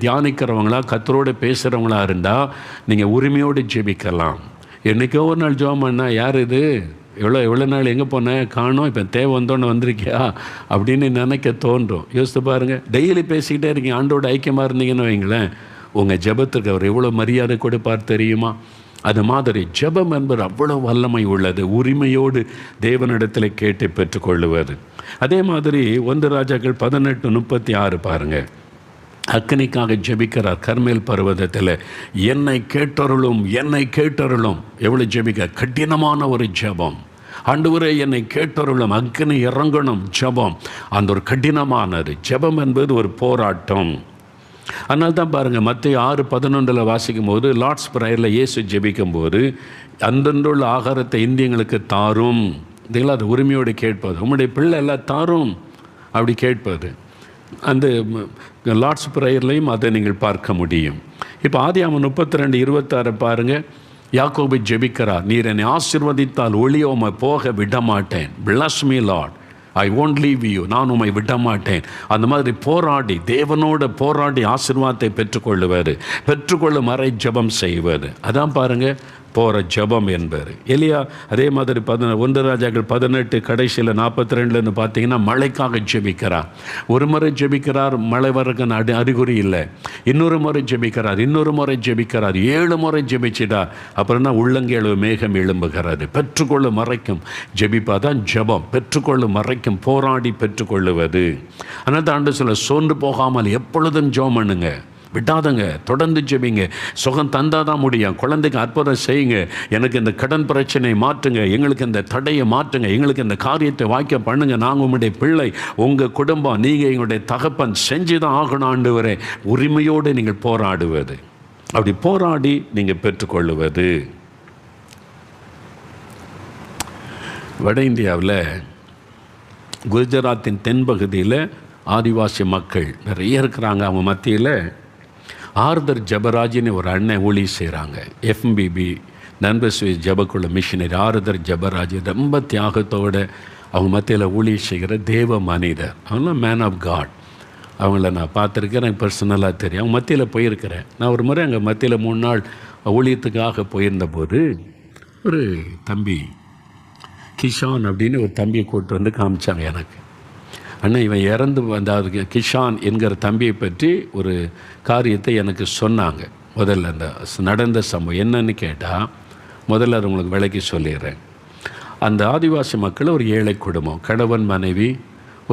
தியானிக்கிறவங்களா, கர்த்தரோடு பேசுகிறவங்களா இருந்தால் நீங்கள் உரிமையோடு ஜெபிக்கலாம். என்றைக்கோ ஒரு நாள் ஜெபம் பண்ணால், யார் இது, எவ்வளோ நாள் எங்கே போனேன், காணோம், இப்போ தேவை வந்தோன்னு வந்திருக்கியா அப்படின்னு நினைக்க தோன்றும். யோசித்து பாருங்கள். டெய்லி பேசிக்கிட்டே இருக்கீங்க, ஆண்டோட ஐக்கியமாக இருந்தீங்கன்னு வைங்களேன், உங்கள் ஜெபத்துக்கு அவர் எவ்வளோ மரியாதை கொடுப்பார் தெரியுமா? அது மாதிரி ஜெபம் என்பது அவ்வளோ வல்லமை உள்ளது. உரிமையோடு தேவனிடத்தில் கேட்டு பெற்றுக்கொள்ளுவது. அதே மாதிரி 1 ராஜாக்கள் 18:36 பாருங்கள். அக்கினிக்காக ஜெபிக்கிறார் கர்மேல் பர்வதத்தில். என்னை கேட்டருளும், என்னை கேட்டருளும். எவ்வளோ ஜெபிக்க கடினமான ஒரு ஜெபம். ஆண்டவரே என்னை கேட்டருளும், அக்கினி இறங்கணும் ஜெபம். அந்த ஒரு கடினமானது ஜெபம் என்பது ஒரு போராட்டம். அதனால தான் பாருங்கள், மத்தேயு 6:11 வாசிக்கும் போது, லார்ட்ஸ் ப்ரேயரில் இயேசு ஜெபிக்கும் போது, அந்தந்துள்ள ஆகாரத்தை இந்தியங்களுக்கு தாரும். இதுங்களா அது உரிமையோடு கேட்பது. உம்முடைய பிள்ளை எல்லாம் தாரும் அப்படி கேட்பது. அந்த லார்ட்ஸ் ப்ரேயர்லையும் அதை நீங்கள் பார்க்க முடியும். இப்போ ஆதியாகமம் 32:26 பாருங்கள். யாக்கோபு ஜெபிக்கிறார், நீர் என்னை ஆசீர்வதித்தால் ஒளிய உம்மை போக விட மாட்டேன். Plus me Lord, I won't leave you. நான் உம்மை விட மாட்டேன். அந்த மாதிரி போராடி, தேவனோட போராடி ஆசீர்வாதத்தை பெற்றுக்கொள்ளும் வரை ஜெபம் செய்வது. அதான் பாருங்கள் போகிற ஜெபம் என்பது. எலியா அதே மாதிரி 1 ராஜாக்கள் 18 கடைசியில் 42 பார்த்தீங்கன்னா மழைக்காக ஜெபிக்கிறார். ஒரு முறை ஜெபிக்கிறார், மழை வரக்கு அறிகுறி இல்லை. இன்னொரு முறை ஜெபிக்கிறார், 7 முறை ஜெபிச்சிட்டார். அப்புறம் தான் உள்ளங்கேளு மேகம் எழும்புகிறது. பெற்றுக்கொள்ளும் வரைக்கும் ஜெபிப்பாதான் ஜெபம். பெற்றுக்கொள்ளும் வரைக்கும் போராடி பெற்றுக்கொள்ளுவது. ஆனால் தான் ஆண்டு சொல்ல, சோர்ந்து போகாமல் எப்பொழுதும் ஜெபம் பண்ணுங்க, விட்டாதங்க, தொடர்ந்து ஜெபிங்க. சுகம் தந்தால் தான் முடியும். குழந்தைக்கு அற்புதம் செய்யுங்க. எனக்கு இந்த கடன் பிரச்சனை மாற்றுங்க, எங்களுக்கு இந்த தடையை மாற்றுங்க, எங்களுக்கு இந்த காரியத்தை வாய்க்க பண்ணுங்க. நாங்கள் உங்களுடைய பிள்ளை, உங்கள் குடும்பம், நீங்கள் எங்களுடைய தகப்பன், செஞ்சு தான் ஆகணும் ஆண்டவரே. உரிமையோடு நீங்கள் போராடுவது. அப்படி போராடி நீங்கள் பெற்றுக்கொள்ளுவது. வட இந்தியாவில் குஜராத்தின் தென்பகுதியில் ஆதிவாசி மக்கள் நிறைய இருக்கிறாங்க. அவங்க மத்தியில் ஆர்தர் ஜபராஜின்னு ஒரு அண்ணன் ஊழி செய்கிறாங்க. எஃபிபி நண்பஸ்வி ஜபக்குள்ள மிஷினரி ஆர்தர் ஜபராஜ் ரொம்ப தியாகத்தோடு அவங்க மத்தியில் ஊழி செய்கிற தேவ மனிதர். அவங்களாம் மேன் ஆஃப் காட். அவங்கள நான் பார்த்துருக்கேன், எனக்கு பர்சனலாக தெரியும். அவங்க மத்தியில் போயிருக்கிறேன். நான் ஒரு முறை அங்கே மத்தியில் 3 நாள் ஊழியத்துக்காக போயிருந்தபோது ஒரு தம்பி கிஷான் அப்படின்னு ஒரு தம்பியை கூப்பிட்டு வந்து காமிச்சாங்க எனக்கு. அண்ணா இவன் இறந்து வந்த கிஷான் என்கிற தம்பியை பற்றி ஒரு காரியத்தை எனக்கு சொன்னாங்க. முதல்ல அந்த நடந்த சம்பவம் என்னன்னு கேட்டால், முதல்ல அது உங்களுக்கு விளக்கி சொல்லிடுறேன். அந்த ஆதிவாசி மக்கள் ஒரு ஏழை குடும்பம், கணவன் மனைவி,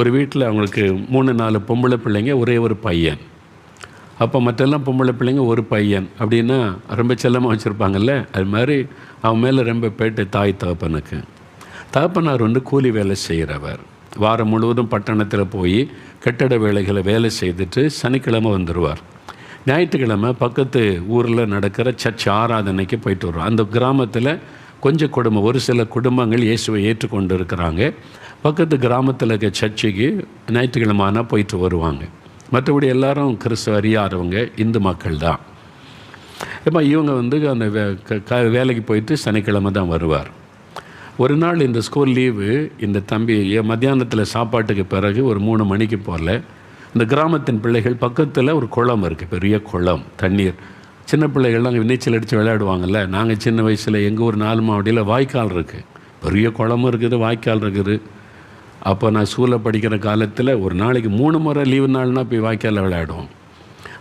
ஒரு வீட்டில் அவங்களுக்கு 3-4 பொம்பளை பிள்ளைங்க, ஒரே ஒரு பையன். அப்போ மற்றெல்லாம் பொம்பளை பிள்ளைங்க, ஒரு பையன் அப்படின்னா ரொம்ப செல்லமாக வச்சுருப்பாங்கல்ல, அது மாதிரி அவன் மேலே ரொம்ப பேட்டு தாய் தகப்பனுக்கு. தகப்பனார் வந்து கூலி வேலை செய்கிறவர். வாரம் முழுவதும் பட்டணத்தில் போய் கட்டட வேலைகளை வேலை செய்துட்டு சனிக்கிழமை வந்துடுவார். ஞாயிற்றுக்கிழமை பக்கத்து ஊரில் நடக்கிற சர்ச் ஆராதனைக்கு போயிட்டு வருவார். அந்த கிராமத்தில் கொஞ்சம் குடும்பம், ஒரு சில குடும்பங்கள் இயேசுவை ஏற்றுக்கொண்டு இருக்கிறாங்க. பக்கத்து கிராமத்தில் இருக்க சர்ச்சுக்கு ஞாயிற்றுக்கிழமை ஆனால் போயிட்டு வருவாங்க. மற்றபடி எல்லாரும் கிறிஸ்துவ அறியாதவங்க, இந்து மக்கள் தான். இப்போ இவங்க வந்து அந்த வேலைக்கு போயிட்டு சனிக்கிழமை தான் வருவார். ஒரு நாள் இந்த ஸ்கூல் லீவு, இந்த தம்பி மத்தியானத்தில் சாப்பாட்டுக்கு பிறகு ஒரு 3 மணிக்கு போல் இந்த கிராமத்தின் பிள்ளைகள் பக்கத்தில் ஒரு குளம் இருக்குது, பெரிய குளம், தண்ணீர். சின்ன பிள்ளைகள்லாம் நீச்சல் அடித்து விளையாடுவாங்கள்ல. நாங்கள் சின்ன வயசில் எங்கள் ஒரு 4 மாவட்டியில் வாய்க்கால் இருக்குது, பெரிய குளமும் இருக்குது, வாய்க்கால் இருக்குது. அப்போ நான் ஸ்கூலில் படிக்கிற காலத்தில் ஒரு நாளைக்கு 3 முறை லீவு நாள்னால் போய் வாய்க்காலில் விளையாடுவோம்.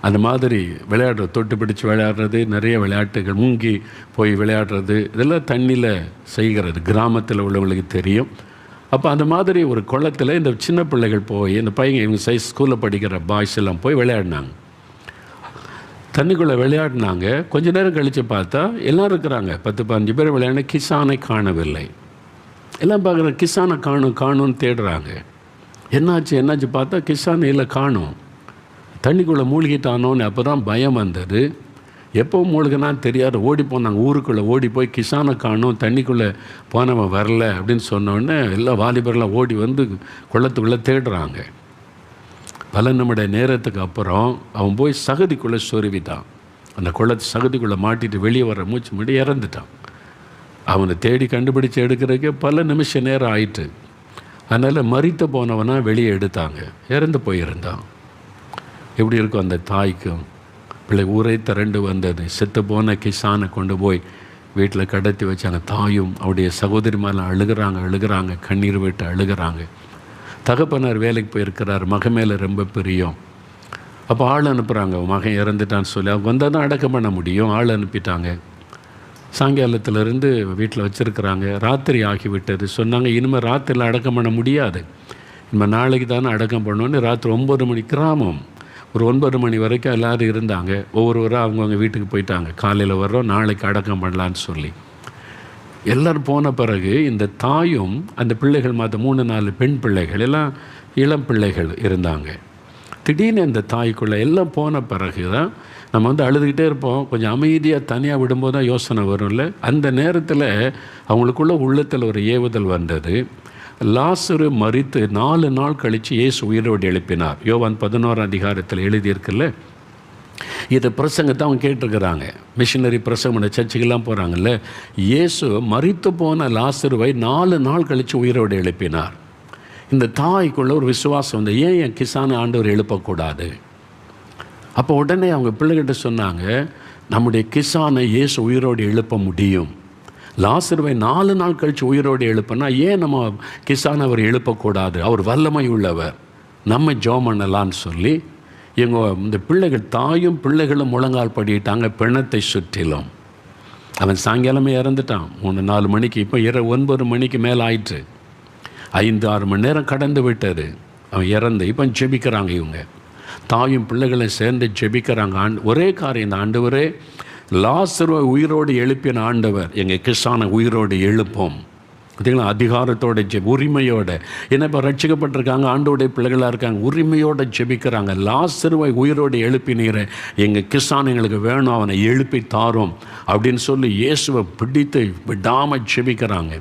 அந்த மாதிரி விளையாடுறது, தொட்டு பிடிச்சி விளையாடுறது, நிறைய விளையாட்டுகள், மூங்கி போய் விளையாடுறது, இதெல்லாம் தண்ணியில் செய்கிறது கிராமத்தில் உள்ளவங்களுக்கு தெரியும். அப்போ அந்த மாதிரி ஒரு குளத்தில் இந்த சின்ன பிள்ளைகள் போய், இந்த பையன் இவங்க சைஸ் ஸ்கூலில் படிக்கிற பாய்ஸ் எல்லாம் போய் விளையாடினாங்க. தண்ணிக்குள்ளே விளையாடினாங்க. கொஞ்ச நேரம் கழித்து பார்த்தா எல்லாம் இருக்கிறாங்க, 10-15 பேர் விளையாட. கிஷானை காணவில்லை. எல்லாம் பார்க்குற கிஷானை காணும்னு தேடுறாங்க. என்னாச்சு பார்த்தா கிஷானை இல்லை, காணும். தண்ணிக்குள்ளே மூழ்கிட்டானோன்னு அப்போ தான் பயம் வந்தது. எப்போ மூழ்கினான்னு தெரியாது. ஓடி போனாங்க, ஊருக்குள்ளே ஓடி போய் கிஷானை காணும், தண்ணிக்குள்ளே போனவன் வரல அப்படின்னு சொன்னோடனே எல்லா வாலிபர்லாம் ஓடி வந்து குளத்துக்குள்ளே தேடுறாங்க. பல நிமிட நேரத்துக்கு அப்புறம் அவன் போய் சகதிக்குள்ளே சொருவிட்டான். அந்த குளத்து சகதிக்குள்ளே மாட்டிட்டு வெளியே வர மூச்சு முடி இறந்துட்டான். அவனை தேடி கண்டுபிடிச்சி எடுக்கிறதுக்கே பல நிமிஷ நேரம் ஆயிட்டு. அதனால் மரித்து போனவனா வெளியே எடுத்தாங்க, இறந்து போயிருந்தான். எப்படி இருக்கும் அந்த தாய்க்கும்? பிள்ளை ஊரே திரண்டு வந்தது. செத்து போன கிஷானை கொண்டு போய் வீட்டில் கடத்தி வச்சாங்க. தாயும் அவருடைய சகோதரி மேலே அழுகிறாங்க, கண்ணீர் விட்டு அழுகிறாங்க. தகப்பனார் வேலைக்கு போயிருக்கிறார், மகன் மேலே ரொம்ப பிரியம். அப்போ ஆள் அனுப்புகிறாங்க, மகன் இறந்துட்டான்னு சொல்லி. அவங்க வந்தால் தான் அடக்கம் பண்ண முடியும். ஆள் அனுப்பிட்டாங்க. சாயங்காலத்திலேருந்து வீட்டில் வச்சுருக்கிறாங்க. ராத்திரி ஆகிவிட்டது. சொன்னாங்க, இனிமேல் ராத்திரியில் அடக்கம் பண்ண முடியாது, இனிமேல் நாளைக்கு தானே அடக்கம் பண்ணோன்னு. ராத்திரி 9 மணி, கிராமம், ஒரு 9 மணி வரைக்கும் எல்லோரும் இருந்தாங்க. ஒவ்வொருவராக அவங்கவுங்க வீட்டுக்கு போயிட்டாங்க. காலையில் வர்றோம், நாளைக்கு அடக்கம் பண்ணலான்னு சொல்லி. எல்லோரும் போன பிறகு இந்த தாயும் அந்த பிள்ளைகள் மாற்ற 3-4 பெண் பிள்ளைகள் எல்லாம் இளம் பிள்ளைகள் இருந்தாங்க. திடீர்னு இந்த தாய்க்குள்ளே எல்லாம் போன பிறகு தான் நம்ம வந்து அழுதுகிட்டே இருப்போம். கொஞ்சம் அமைதியாக தனியாக விடும்போது தான் யோசனை வரும்ல. அந்த நேரத்தில் அவங்களுக்குள்ள உள்ளத்தில் ஒரு ஏவுதல் வந்தது. லாசரு மரித்து 4 நாள் கழித்து இயேசு உயிரோடு எழுப்பினார். யோவான் 11ஆம் அதிகாரத்தில் எழுதியிருக்குல்ல. இதை பிரசங்கத்தை அவங்க கேட்டிருக்கிறாங்க. மிஷினரி பிரசங்கம் சர்ச்சுக்கெல்லாம் போகிறாங்கல்ல. இயேசு மரித்து போன லாசருவை 4 நாள் கழித்து உயிரோடு எழுப்பினார். இந்த தாய்க்குள்ள ஒரு விசுவாசம் வந்து, ஏன் என் கிஷானை ஆண்டவர் எழுப்பக்கூடாது? அப்போ உடனே அவங்க பிள்ளைகிட்ட சொன்னாங்க, நம்முடைய கிஷானை இயேசு உயிரோடு எழுப்ப முடியும். லாசருவை 4 நாள் கழித்து உயிரோடு எழுப்பினா ஏன் நம்ம கிஷானை அவர் எழுப்பக்கூடாது? அவர் வல்லமை உள்ளவர், நம்ம ஜெபம் பண்ணலான்னு சொல்லி இந்த பிள்ளைகள், தாயும் பிள்ளைகளும் முழங்கால் படிட்டாங்க பிணத்தை சுற்றிலும். அவன் சாயங்காலமே இறந்துட்டான் 3-4 மணிக்கு. இப்போ 9 மணிக்கு மேலே ஆயிற்று. 5-6 மணி நேரம் கடந்து விட்டது. அவன் இறந்து. இப்போ ஜெபிக்கிறாங்க இவங்க, தாயும் பிள்ளைகளும் சேர்ந்து ஜெபிக்கிறாங்க. ஒரே காரியம், இந்த ஆண்டவரே லாசருவை உயிரோடு எழுப்பின ஆண்டவர், எங்கள் கிஷானை உயிரோடு எழுப்போம் பார்த்தீங்களா, அதிகாரத்தோட உரிமையோட. ஏன்னா இப்போ ரட்சிக்கப்பட்டிருக்காங்க, ஆண்டோடைய பிள்ளைகளாக இருக்காங்க, உரிமையோடு ஜெபிக்கிறாங்க. லாசருவை உயிரோடு எழுப்பினீர, எங்கள் கிசான் எங்களுக்கு வேணும், அவனை எழுப்பி தாரோம் அப்படின்னு சொல்லி இயேசுவை பிடித்து விடாமல் ஜெபிக்கிறாங்க.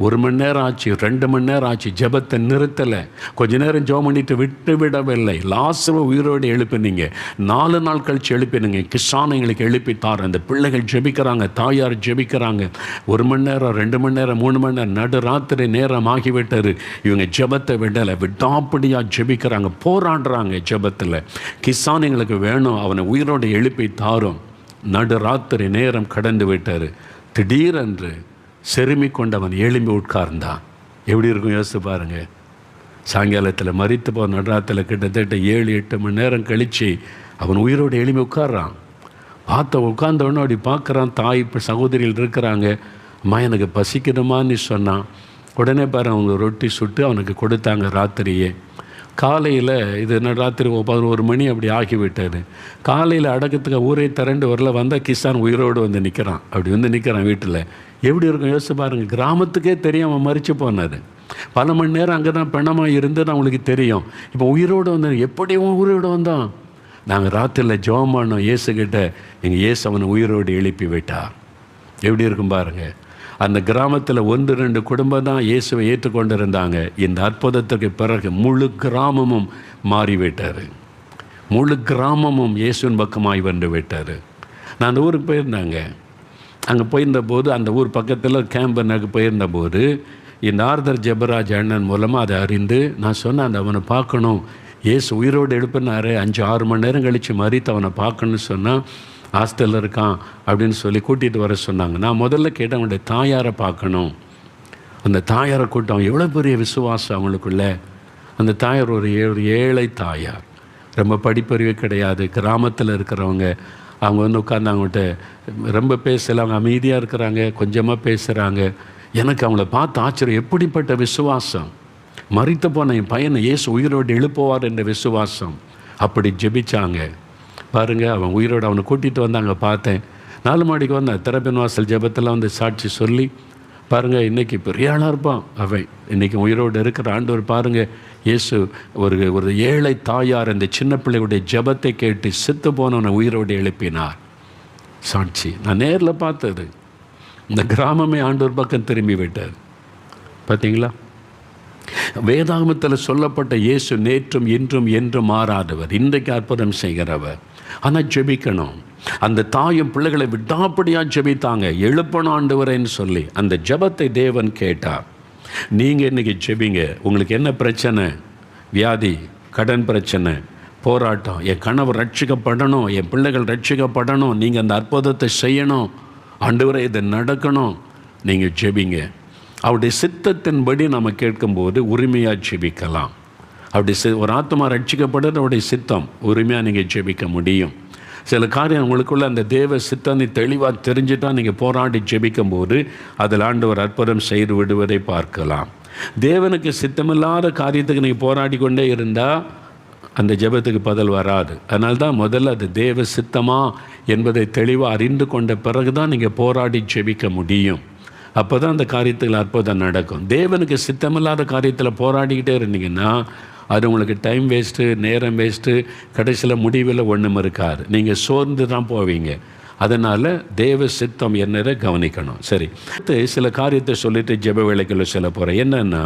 1 மணி நேரம் ஆச்சு, 2 மணி நேரம் ஆச்சு, ஜெபத்தை நிறுத்தலை. கொஞ்ச நேரம் ஜெபம் பண்ணிட்டு விட்டு விடவில்லை. லாசருவை உயிரோடு எழுப்பினீங்க, 4 நாள் கழித்து எழுப்பினீங்க, கிசான் எங்களுக்கு எழுப்பி தாரோம். அந்த பிள்ளைகள் ஜெபிக்கிறாங்க, தாயார் ஜெபிக்கிறாங்க. 1 மணி நேரம், 2 மணி நேரம், 3 மணி நேரம், நடு ராத்திரி நேரம் ஆகிவிட்டாரு. இவங்க ஜெபத்தை விடலை, விடாப்படியாக ஜெபிக்கிறாங்க, போராடுறாங்க ஜெபத்தில். கிசான் எங்களுக்கு வேணும், அவனை உயிரோடு எழுப்பி தாரும். நடு ராத்திரி நேரம் கடந்து விட்டார். திடீரென்று செருமி கொண்டு அவன் எழும்பி உட்கார்ந்தான். எப்படி இருக்கும் யோசித்து பாருங்க. சாயங்காலத்தில் மரித்து போன நடுராத்தில் கிட்டத்தட்ட 7-8 மணி நேரம் கழித்து அவன் உயிரோடு எழும்பி உட்கார்றான். உட்கார்ந்தவொடனே அப்படி பார்க்குறான். தாய் இப்போ சகோதரிகள் இருக்கிறாங்க. அம்மா எனக்கு பசிக்கணுமான்னு சொன்னான். உடனே பாரு, அவங்க ரொட்டி சுட்டு அவனுக்கு கொடுத்தாங்க ராத்திரியே. காலையில் இது ராத்திரி 11 மணி அப்படி ஆகிவிட்டார். காலையில் அடக்கத்துக்கு ஊரே திரண்டு வரல. வந்தால் கிசான் உயிரோடு வந்து நிற்கிறான். அப்படி வந்து நிற்கிறான் வீட்டில். எப்படி இருக்கும் யோசிச்சு பாருங்கள். கிராமத்துக்கே தெரியும் அவன் மரித்து போனார். பல மணி நேரம் அங்கே தான் பிணமாக இருந்துன்னு அவங்களுக்கு தெரியும். இப்போ உயிரோடு வந்தான். எப்படி உயிரோடு வந்தான்? நாங்கள் ராத்திரியில் ஜெபம் பண்ணோம் இயேசுக்கிட்ட. எங்கள் இயேசு அவனை உயிரோடு எழுப்பி விட்டார். எப்படி இருக்கும் பாருங்கள். அந்த கிராமத்தில் 1-2 குடும்பம் தான் இயேசுவை ஏற்றுக்கொண்டு இருந்தாங்க. இந்த அற்புதத்துக்கு பிறகு முழு கிராமமும் மாறிவிட்டார். முழு கிராமமும் இயேசுவின் பக்கமாய் வந்து விட்டார். நான் அந்த ஊருக்கு போயிருந்தாங்க. அங்கே போயிருந்தபோது அந்த ஊர் பக்கத்தில் கேம்பனுக்கு போயிருந்தபோது இந்த ஆர்தர் ஜெபராஜ் அண்ணன் மூலமாக அதை அறிந்து நான் சொன்னேன், அந்த அவனை பார்க்கணும், இயேசு உயிரோடு எழுப்பினாரு, 5-6 மணி நேரம் கழித்து மறித்து அவனை பார்க்கணுன்னு சொன்னால் ஹாஸ்டலில் இருக்கான் அப்படின்னு சொல்லி கூட்டிகிட்டு வர சொன்னாங்க. நான் முதல்ல கேட்டேன், அவனுடைய தாயாரை பார்க்கணும். அந்த தாயாரை கூட்டம் எவ்வளோ பெரிய விசுவாசம் அவங்களுக்குள்ள. அந்த தாயார் ஒரு ஏழை தாயார், ரொம்ப படிப்பறிவு கிடையாது, கிராமத்தில் இருக்கிறவங்க. அவங்க வந்து உட்காந்து அவங்கள்ட்ட ரொம்ப பேசலை, அவங்க அமைதியாக இருக்கிறாங்க, கொஞ்சமாக பேசுகிறாங்க. எனக்கு அவங்கள பார்த்து ஆச்சரியம், எப்படிப்பட்ட விசுவாசம். மரித்து போன என் பையனை இயேசு உயிரோடு எழுப்புவார் என்ற விசுவாசம். அப்படி ஜெபிச்சாங்க பாருங்கள். அவன் உயிரோடு அவனை கூட்டிகிட்டு வந்தாங்க. பார்த்தேன் 4 மாடிக்கு வந்தேன். திறப்பின் வாசல் ஜெபத்தில் வந்து சாட்சி சொல்லி பாருங்கள், இன்றைக்கி பெரிய ஆளாக இருப்பான் அவன். இன்றைக்கி உயிரோடு இருக்கிற ஆண்டவர் பாருங்கள். இயேசு ஒரு ஏழை தாயார் அந்த சின்ன பிள்ளையுடைய ஜெபத்தை கேட்டு செத்து போனவனை உயிரோடு எழுப்பினார். சாட்சி நான் நேரில் பார்த்தது. இந்த கிராமமே ஆண்டவர் பக்கம் திரும்பி விட்டார். பார்த்தீங்களா? வேதாகமத்தில் சொல்லப்பட்ட இயேசு நேற்றும் இன்றும் என்றும் மாறாதவர், இன்றைக்கு அற்புதம் செய்கிறவர். ஆனால் ஜெபிக்கணும். அந்த தாயும் பிள்ளைகளை விடாப்படியாக ஜெபித்தாங்க, எழுப்பணும் ஆண்டவரேன்னு சொல்லி. அந்த ஜெபத்தை தேவன் கேட்டார். நீங்கள் இன்றைக்கி ஜெபிங்க. உங்களுக்கு என்ன பிரச்சனை? வியாதி, கடன் பிரச்சனை, போராட்டம், என் கணவர் ரட்சிக்கப்படணும், என் பிள்ளைகள் ரட்சிக்கப்படணும், நீங்கள் அந்த அற்புதத்தை செய்யணும், ஆண்டவரே இது நடக்கணும், நீங்கள் ஜெபிங்க. அவருடைய சித்தத்தின்படி நம்ம கேட்கும்போது உரிமையாக ஜெபிக்கலாம். அப்படி ஒரு ஆத்மா ரட்சிக்கப்படுறது அவருடைய சித்தம், உரிமையாக நீங்கள் ஜெபிக்க முடியும். சில காரியம் உங்களுக்குள்ள அந்த தேவ சித்தனை தெளிவாக தெரிஞ்சுட்டால் நீங்கள் போராடி ஜெபிக்கும்போது அதில் ஆண்டவர் அற்புதம் செய்து விடுவதை பார்க்கலாம். தேவனுக்கு சித்தமில்லாத காரியத்துக்கு நீங்கள் போராடி கொண்டே இருந்தால் அந்த ஜெபத்துக்கு பதில் வராது. அதனால தான் முதல்ல அது தேவ சித்தமா என்பதை தெளிவாக அறிந்து கொண்ட பிறகு தான் நீங்கள் போராடி ஜெபிக்க முடியும். அப்போ தான் அந்த காரியத்தில் அற்புதம் நடக்கும். தேவனுக்கு சித்தமில்லாத காரியத்தில் போராடிக்கிட்டே இருந்தீங்கன்னா அது உங்களுக்கு டைம் வேஸ்ட்டு, நேரம் வேஸ்ட்டு, கடைசியில் முடிவில் ஒன்றும் இருக்காது. நீங்கள் சோர்ந்து தான் போவீங்க. அதனால் தேவ சித்தம் என்னதை கவனிக்கணும். சரி, சில காரியத்தை சொல்லிட்டு ஜெப வேலைக்குள்ள சொல்ல போகிறேன். என்னென்னா,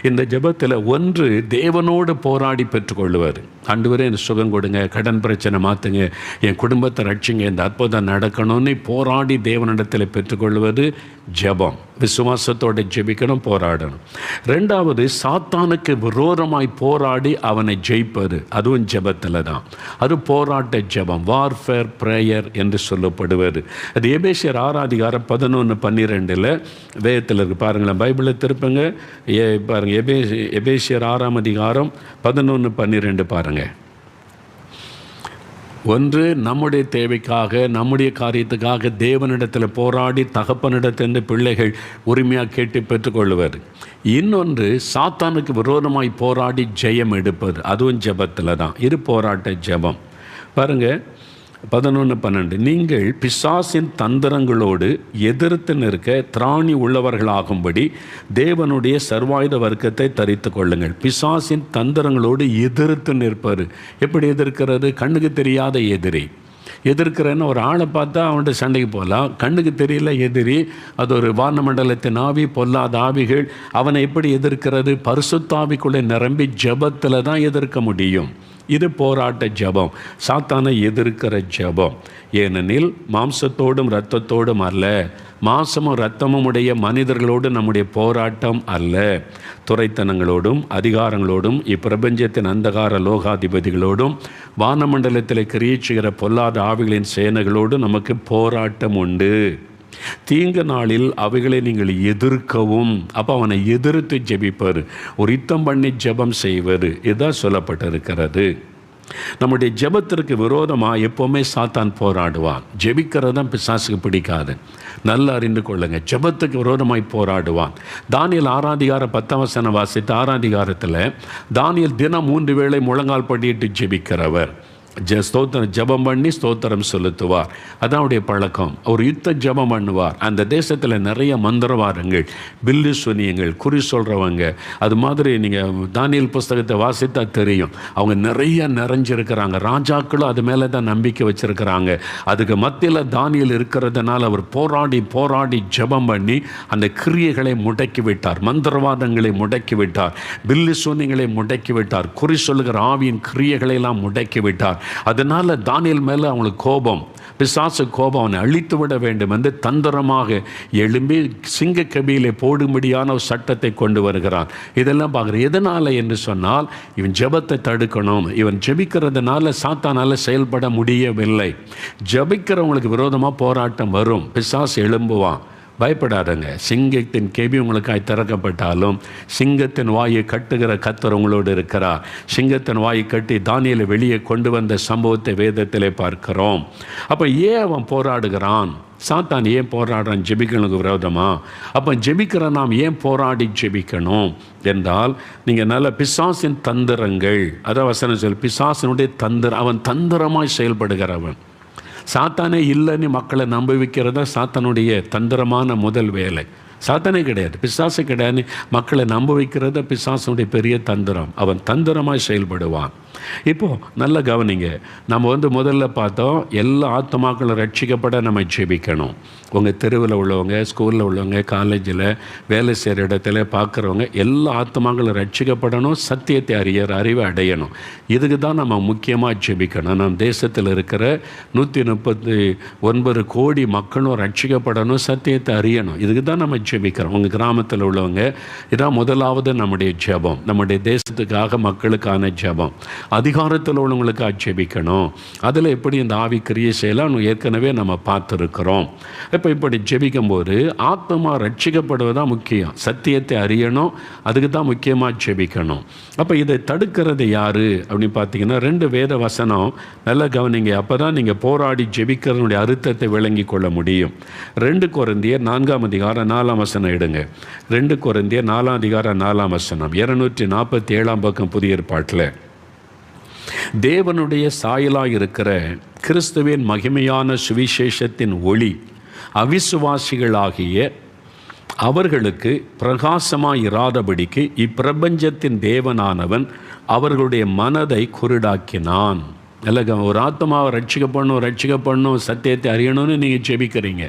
இந்த ஜெபத்தில் ஒன்று தேவனோடு போராடி பெற்றுக்கொள்ளுவார். ஆண்டவரே எனக்கு சுகம் கொடுங்க, கடன் பிரச்சனை மாற்றுங்க, என் குடும்பத்தை ரட்சிங்க, இந்த அற்புதம் நடக்கணும்னு போராடி தேவனிடத்தில் பெற்றுக்கொள்வது ஜெபம். விசுவாசத்தோடு ஜெபிக்கணும், போராடணும். 2வது சாத்தானுக்கு விரோதமாய் போராடி அவனை ஜெயிப்பது, அதுவும் ஜெபத்தில் தான். அது போராட்ட ஜெபம், வார்ஃபேர் ப்ரேயர் என்று சொல்லப்படுவது. அது எபேசியர் 6 11 12 வேதத்தில் இருக்குது. பாருங்களேன், பைபிளில் திருப்புங்க. பாருங்கள், எபேசியர் 6 11 12 பாருங்கள். ஒன்று, நம்முடைய தேவைக்காக, நம்முடைய காரியத்துக்காக தேவனிடத்தில் போராடி தகப்பனிடத்திலிருந்து பிள்ளைகள் உரிமையாக கேட்டு பெற்றுக்கொள்வது. இன்னொன்று, சாத்தானுக்கு விரோதமாய் போராடி ஜெயம் எடுப்பது, அதுவும் ஜெபத்தில் தான். இது போராட்ட ஜெபம். பாருங்கள், 11:12 நீங்கள் பிசாசின் தந்திரங்களோடு எதிர்த்து நிற்க திராணி உள்ளவர்களாகும்படி தேவனுடைய சர்வாயுத வர்க்கத்தை தரித்து கொள்ளுங்கள். பிசாசின் தந்திரங்களோடு எதிர்த்து நிற்பது. எப்படி எதிர்க்கிறது? கண்ணுக்கு தெரியாத எதிரி. எதிர்க்கிறேன்னு ஒரு ஆளை பார்த்தா அவன்கிட்ட சண்டைக்கு போகலாம். கண்ணுக்கு தெரியல எதிரி, அது ஒரு வானமண்டலத்தின் ஆவி, பொல்லாத ஆவிகள். அவனை எப்படி எதிர்க்கிறது? பரிசுத்தாவிக்குள்ளே நிரம்பி ஜெபத்தில் தான் எதிர்க்க முடியும். இது போராட்ட ஜெபம், சாத்தானை எதிர்க்கிற ஜெபம். ஏனெனில் மாம்சத்தோடும் இரத்தத்தோடும் அல்ல, மாம்சமும் இரத்தமும் உடைய மனிதர்களோடு நம்முடைய போராட்டம் அல்ல, துரைத்தனங்களோடும் அதிகாரங்களோடும் இப்பிரபஞ்சத்தின் அந்தகார லோகாதிபதிகளோடும் வானமண்டலத்தில் கிரியை செய்கிற பொல்லாத ஆவிகளின் சேனைகளோடு நமக்கு போராட்டம் உண்டு. தீங்கு நாளில் அவைகளை நீங்கள் எதிர்க்கவும். அப்போ அவனை எதிர்த்து ஜெபிப்பார், ஒரு யுத்தம் பண்ணி ஜெபம் செய்வது. இதுதான் சொல்லப்பட்டிருக்கிறது. நம்முடைய ஜெபத்திற்கு விரோதமாக எப்போவுமே சாத்தான் போராடுவான். ஜெபிக்கிறது தான் பிசாசுக்கு பிடிக்காது. நல்லா அறிந்து கொள்ளுங்க, ஜெபத்துக்கு விரோதமாய் போராடுவான். தானியேல் 6:10 வாசித்த 6 தானியேல் தினம் 3 வேளை முழங்கால் படியிட்டு ஜெபிக்கிறவர். ஸ்தோத்திரம் ஜெபம் பண்ணி ஸ்தோத்திரம் செலுத்துவார். அதான் அவருடைய பழக்கம். அவர் யுத்த ஜெபம் பண்ணுவார். அந்த தேசத்தில் நிறைய மந்திரவாதங்கள், பில்லு சுனியங்கள், குறி சொல்கிறவங்க, அது மாதிரி நீங்கள் தானியேல் புஸ்தகத்தை வாசித்தா தெரியும். அவங்க நிறைய நிறைஞ்சிருக்கிறாங்க. ராஜாக்களும் அது மேலே தான் நம்பிக்கை வச்சுருக்கிறாங்க. அதுக்கு மத்தியில் தானியேல் இருக்கிறதுனால அவர் போராடி போராடி ஜெபம் பண்ணி அந்த கிரியைகளை முடக்கி விட்டார், மந்திரவாதங்களை முடக்கி விட்டார், பில்லு சுனியங்களை முடக்கி விட்டார், குறி சொல்லுகிற ஆவியின் கிரியைகளை எல்லாம் முடக்கி விட்டார். அதனால தானியேல் மேலே அவங்களுக்கு கோபம், பிசாசு கோபம், அவனை அழித்து விட வேண்டும் என்று தந்திரமாக எழும்பி சிங்க கபியிலே போடும்படியான ஒரு சட்டத்தை கொண்டு வருகிறான். இதெல்லாம் பார்க்குறேன். எதனால் என்று சொன்னால், இவன் ஜெபத்தை தடுக்கணும். இவன் ஜெபிக்கிறதுனால சாத்தானால் செயல்பட முடியவில்லை. ஜெபிக்கிறவங்களுக்கு விரோதமாக போராட்டம் வரும், பிசாசு எழும்புவான். பயப்படாதங்க. சிங்கத்தின் கெபி உங்களுக்காய் திறக்கப்பட்டாலும் சிங்கத்தின் வாயை கட்டுகிற கர்த்தர் உங்களோடு இருக்கிறார். சிங்கத்தின் வாயை கட்டி தானியேலை வெளியே கொண்டு வந்த சம்பவத்தை வேதத்திலே பார்க்கிறோம். அப்போ ஏன் அவன் போராடுகிறான்? சாத்தான் ஏன் போராடுறான் ஜெபிக்கணுக்கு விரோதமா? அப்போ ஜெபிக்கிற நாம் ஏன் போராடி ஜெபிக்கணும் என்றால், நீங்கள் நல்ல பிசாசின் தந்திரங்கள், அதான் வசனம் சொல், பிசாசினுடைய தந்திரம், அவன் தந்திரமாய் செயல்படுகிறவன். சாத்தானே இல்லைன்னு மக்களை நம்ப வைக்கிறதா சாத்தானுடைய தந்திரமான முதல் வேலை. சாத்தானே கிடையாது, பிசாசு கிடையாது, மக்களை நம்ப வைக்கிறத பிசாசுடைய பெரிய தந்திரம். அவன் தந்திரமாக செயல்படுவான். இப்போது நல்ல கவனிங்க. நம்ம முதல்ல பார்த்தோம், எல்லா ஆத்மாக்களும் ரட்சிக்கப்பட நம்ம ஜெபிக்கணும். உங்கள் தெருவில் உள்ளவங்க, ஸ்கூலில் உள்ளவங்க, காலேஜில் வேலை செய்கிற இடத்துல பார்க்குறவங்க, எல்லா ஆத்மாக்களும் ரட்சிக்கப்படணும், சத்தியத்தை அறிவை அடையணும். இதுக்கு தான் நம்ம முக்கியமாக ஜெபிக்கணும். நம் தேசத்தில் இருக்கிற 139 கோடி மக்களும் ரட்சிக்கப்படணும், சத்தியத்தை அறியணும். இதுக்கு தான் நம்ம ஜெபிக்கிறோம். உங்கள் கிராமத்தில் உள்ளவங்க, இதான் முதலாவது நம்முடைய ஜெபம். நம்முடைய தேசத்துக்காக, மக்களுக்கான ஜெபம். அதிகாரத்தில் உள்ளவங்களுக்காக ஜெபிக்கணும். அதில் எப்படி இந்த ஆவி கிரியை செய்யலாம் ஏற்கனவே நம்ம பார்த்துருக்கிறோம். இப்போ இப்படி ஜெபிக்கும் போது ஆத்மா ரட்சிக்கப்படுவதுதான் முக்கியம். சத்தியத்தை அறியணும், அதுக்கு தான் முக்கியமாக ஜெபிக்கணும். அப்போ இதை தடுக்கிறது யாரு அப்படின்னு பார்த்தீங்கன்னா, 2 வேத வசனம் நல்லா கவனிங்க. அப்போ தான் நீங்கள் போராடி ஜெபிக்கிறதுனுடைய அர்த்தத்தை விளங்கி கொள்ள முடியும். 2 கொரிந்தியர் 4:4 எடுங்க. 2 கொரிந்தியர் 4:4 247 பக்கம் புதிய ஏற்பாட்டில், தேவனுடைய சாயலாய் இருக்கிற கிறிஸ்துவின் மகிமையான சுவிசேஷத்தின் ஒளி அவிசுவாசிகளாகிய அவர்களுக்கு பிரகாசமாய் இராதபடிக்கு இப்பிரபஞ்சத்தின் தேவனானவன் அவர்களுடைய மனதை குருடாக்கினான். இல்லை, ஒரு ஆத்மாவை ரட்சிக்கப்படணும், சத்தியத்தை அறியணும்னு நீங்கள் ஜெபிக்கிறீங்க.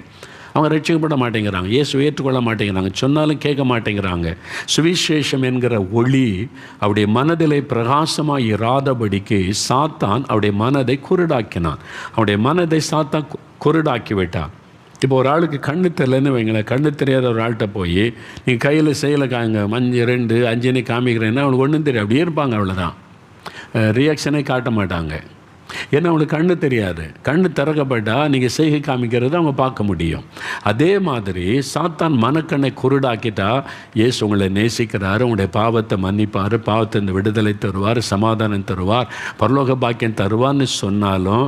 அவங்க ரட்சிக்கப்பட மாட்டேங்கிறாங்க, இயேசு ஏற்றுக்கொள்ள மாட்டேங்கிறாங்க, சொன்னாலும் கேட்க மாட்டேங்கிறாங்க. சுவிசேஷம் என்கிற ஒளி அவருடைய மனதிலே பிரகாசமாக இராதபடிக்கு சாத்தான் அவருடைய மனதை குருடாக்கினான். அவருடைய மனதை சாத்தான் குருடாக்கி விட்டான். இப்போ ஒரு ஆளுக்கு கண்ணு தெரியலன்னு வைங்களேன், கண்ணு தெரியாத ஒரு ஆள்கிட்ட போய் நீங்கள் கையில் செய்யலை காங்க 2 5 காமிக்கிறேன்னா அவனுக்கு ஒன்றும் தெரியும், அப்படியே இருப்பாங்க. அவ்வளோதான், ரியாக்ஷனே காட்ட மாட்டாங்க. ஏன்னா அவங்களுக்கு கண்ணு தெரியாது. கண்ணு திறக்கப்பட்டால் நீங்கள் செய்கை காமிக்கிறத அவங்க பார்க்க முடியும். அதே மாதிரி சாத்தான் மனக்கண்ணை குருடாக்கிட்டா, இயேசு உங்களை நேசிக்கிறாரு, உங்களுடைய பாவத்தை மன்னிப்பார், பாவத்தை இந்த விடுதலை தருவார், சமாதானம் தருவார், பரலோக பாக்கியம் தருவார்னு சொன்னாலும்